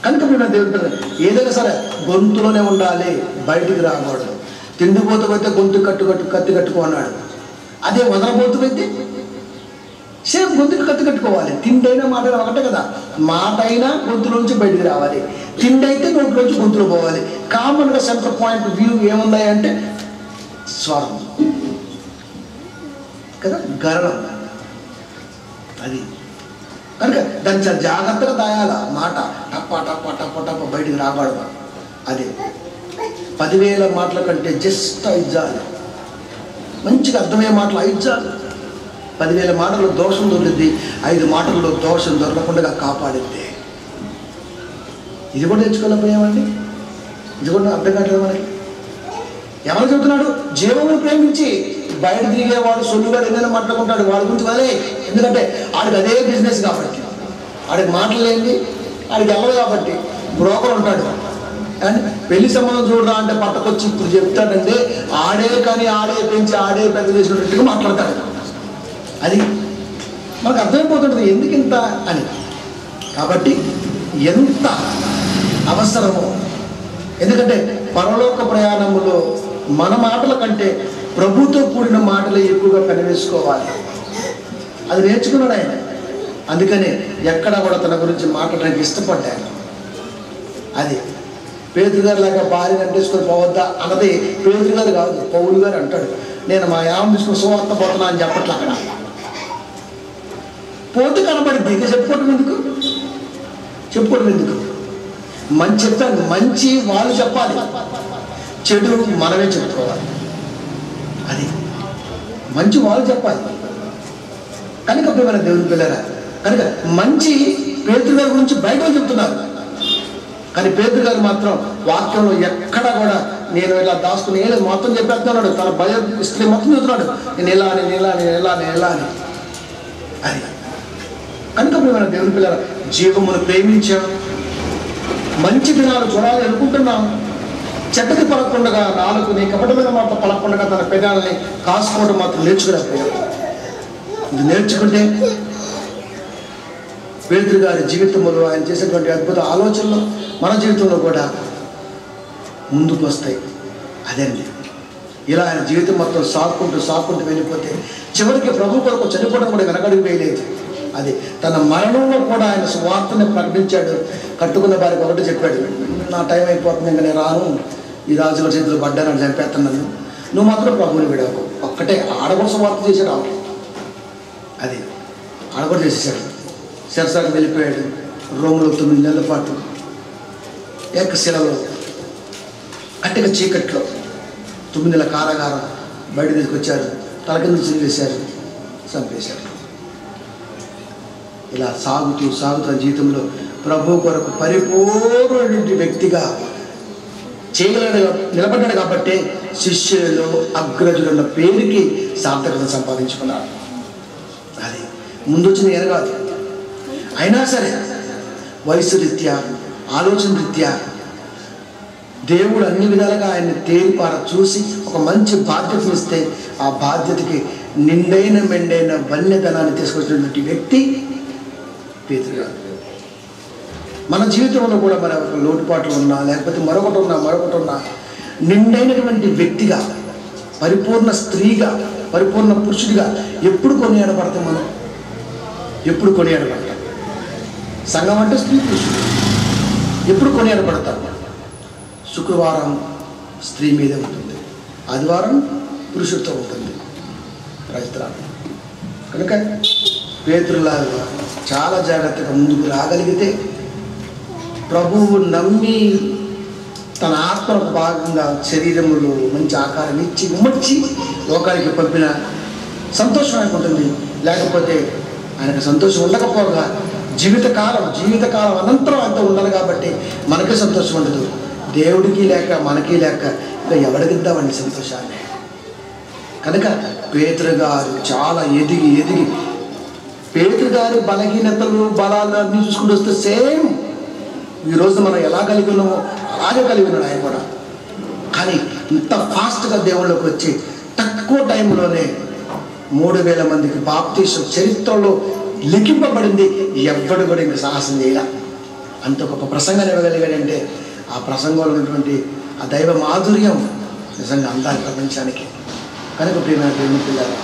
కనుక మేము దేవుడు ఏదైనా సరే గొంతులోనే ఉండాలి, బయటికి రాకూడదు. తిండిపోతుకైతే గొంతు కత్తి కట్టుకో అన్నాడు. అదే వదలబోతుకైతే సేమ్ గొంతుకు కత్తి కట్టుకోవాలి. తిండి అయినా మాట ఒకటే కదా, మాట అయినా గొంతులోంచి బయటికి రావాలి, తిండి అయితే నోట్లోంచి గొంతులో పోవాలి. కామన్గా సెంటర్ పాయింట్ వ్యూ ఏమున్నాయి అంటే స్వరం కదా, గరళం. అది కనుక దాన్ని చాలా జాగ్రత్తగా దాయాల. మాట టప్ప టప్ప టప్ప టప్ప బయటికి రాకూడదు. అది 10,000 మాటల కంటే జస్ట్ 5 చాలు. మంచిగా అర్థమయ్యే మాటలు 5 చాలు. 10,000 మాటల్లో దోషం దొరికింది, 5 మాటల్లో దోషం దొరకకుండా కాపాడింది. ఇది కూడా తెచ్చుకోలేకపోయామండి. ఇది కూడా అర్థం కావట్లేదు మనకి. ఎవరు చెబుతున్నాడు? జీవమును ప్రేమించి బయట తిరిగేవాడు సొల్లుగా ఏదైనా మాట్లాడుకుంటాడు, వాడి గురించి వలే. ఎందుకంటే ఆడికి అదే బిజినెస్ కాబట్టి, ఆడికి మాటలు ఏంటి, ఆడికి వెళ్ళదు కాబట్టి. బ్రోకర్ ఉంటాడు అండ్ పెళ్లి సంబంధం చూడరా అంటే పట్టకొచ్చి ఇప్పుడు చెప్తాడంటే ఆడే కానీ ఆడే పెంచి ఆడే పెద్ద చేసినట్టుగా మాట్లాడతాడు. అది మనకు అర్థమైపోతుంటుంది ఎందుకు ఇంత అని. కాబట్టి ఎంత అవసరమో, ఎందుకంటే పరలోక ప్రయాణంలో మన మాటల కంటే ప్రభుతో కూడిన మాటలు ఎక్కువగా కనివేసుకోవాలి. అది నేర్చుకున్నాడు ఆయన. అందుకనే ఎక్కడ కూడా తన గురించి మాట్లాడడానికి ఇష్టపడ్డాను. అది పేతురు గారు లాగా భార్యను అంటేసుకొని పోవద్దా అన్నది పేతురు గారు కాదు, పౌలు గారు అంటాడు. నేను మా యామ తీసుకుని సువార్త పోతున్నా అని చెప్పట్లే. అక్కడ పోతే కనబడింది, ఇక చెప్పుకోవడం ఎందుకు మంచి చెప్తాను. మంచి వాళ్ళు చెప్పాలి, చెడు మనమే చెప్పుకోవాలి. అది మంచి వాళ్ళు చెప్పాలి. కనుక మన దేవుని పిల్లరా, కనుక మంచి పేతురు గారి గురించి బయట చెప్తున్నారు. కానీ పేతురు గారు మాత్రం వాక్యంలో ఎక్కడ కూడా నేను ఇలా దాచుకుని మొత్తం చెప్పేస్తున్నాడు. తన భయ హిస్టరీ మొత్తం చెప్తున్నాడు. నేను ఎలా అని. అది కనుక మన దేవుని పిల్లల జీవమును ప్రేమించాం, మంచి దినాలు చూడాలి అనుకుంటున్నాం. చెడ్డది పలకుండా నాలుగుని కపటమైన మాట పలకుండా తన పెదాలని కాసుకోవడం మాత్రం నేర్చుకునేపోయాం. ఇది నేర్చుకుంటే పేతురు గారి జీవితంలో ఆయన చేసేటువంటి అద్భుత ఆలోచనలు మన జీవితంలో కూడా ముందుకు వస్తాయి. అదండి, ఇలా ఆయన జీవితం మొత్తం సాక్కుంటూ వెళ్ళిపోతే చివరికి ప్రభు కొరకు చనిపోవడం కూడా వెనకడుగు వేయలేదు. అది తన మరణంలో కూడా ఆయన సువార్తని ప్రకటించాడు. కట్టుకున్న వారికి ఒకటి చెప్పాడు, నా టైం అయిపోతుంది, ఇంకా నేను రాను, ఈ రాజుల చేతులు పడ్డానని చంపేస్తున్నాను, నువ్వు మాత్రం ప్రభుని విడవకు. ఒక్కటే ఆడగొడ సువార్త చేశాడు. అది ఆడగొడ చేసేసాడు. శిరసాకి వెళ్ళిపోయాడు. రోములో 9 నెలల పాటు ఏకశిలలో కట్టిక చీకట్లో 9 నెలల కారాగారం బయట తీసుకొచ్చారు. తల కింద చేశారు, చంపేశారు. ఇలా సాగుతూ జీవితంలో ప్రభు కొరకు పరిపూర్ణ వ్యక్తిగా నిలబడ్డాడు. కాబట్టి శిష్యులలో అగ్రజులున్న పేరుకి సార్థకత సంపాదించుకున్నాడు. అది ముందు వచ్చింది ఏం కాదు. అయినా సరే వయసు రీత్యా, ఆలోచన రీత్యా దేవుడు అన్ని విధాలుగా ఆయన్ని తేలిపార చూసి ఒక మంచి బాధ్యతను ఇస్తే ఆ బాధ్యతకి నిండైన మెండైన వన్యధనాన్ని తీసుకొచ్చినటువంటి వ్యక్తి పేతురు గారు. మన జీవితంలో కూడా మన లోటుపాట్లు ఉన్నా, లేకపోతే మరొకటి ఉన్నా నిండైనటువంటి వ్యక్తిగా, పరిపూర్ణ స్త్రీగా, పరిపూర్ణ పురుషుడిగా ఎప్పుడు కొనియాడబడతాం? మనం ఎప్పుడు కొనియాడబడతాం? సంఘం అంటే స్త్రీ పురుషుడు ఎప్పుడు కొనియాడబడతాం? శుక్రవారం స్త్రీ మీదే ఉంటుంది, ఆదివారం పురుషుడితో ఉంటుంది. రైతురాలు కనుక పేతురులాగా చాలా జాగ్రత్తగా ముందుకు రాగలిగితే, ప్రభువు నమ్మి తన ఆత్మకు భాగంగా శరీరములో మంచి ఆకారం ఇచ్చి ఉమ్మర్చి లోకానికి పంపిన సంతోషం ఉంటుంది. లేకపోతే ఆయనకు సంతోషం ఉండకపోగా జీవితకాలం అనంతరం అంత ఉండాలి కాబట్టి మనకే సంతోషం ఉండదు. దేవుడికి లేక మనకి లేక ఇంకా ఎవడికిద్దామండి సంతోషాన్ని? కనుక పేతురు గారు చాలా ఎదిగి పేతురు గారి బలహీనతలు బలాలు అన్నీ చూసుకుంటూ వస్తే సేమ్ ఈరోజు మనం ఎలా కలిగి ఉన్నామో అలాగే కలిగి ఉన్నాడు ఆయన కూడా. కానీ ఇంత ఫాస్ట్గా దేవుళ్ళకి వచ్చి తక్కువ టైంలోనే 3000 మందికి బాప్తీసం చరిత్రలో లిఖింపబడింది. ఎవ్వడు కూడా ఇంకా సాహసం చేయాల. అంత గొప్ప ప్రసంగాన్ని ఇవ్వగలిగాడంటే ఆ ప్రసంగంలో ఉన్నటువంటి ఆ దైవ మాధుర్యం నిజంగా అందాలి ప్రపంచానికి. కనుక ప్రియమైన దేవుని పిల్లలు,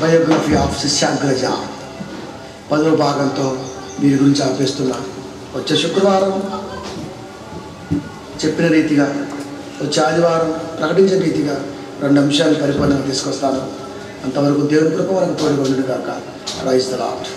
బయోగ్రఫీ ఆఫ్ శిష్యాగ్రజ 10వ భాగంతో వీరి గురించి ఆపేస్తున్నా. వచ్చే శుక్రవారం చెప్పిన రీతిగా, వచ్చే ఆదివారం ప్రకటించిన రీతిగా 2 అంశాలు పరిపూర్ణంగా తీసుకొస్తాను. అంతవరకు దేవుని కృప మనకు తోడుగా ఉండును గాక. Praise the lord.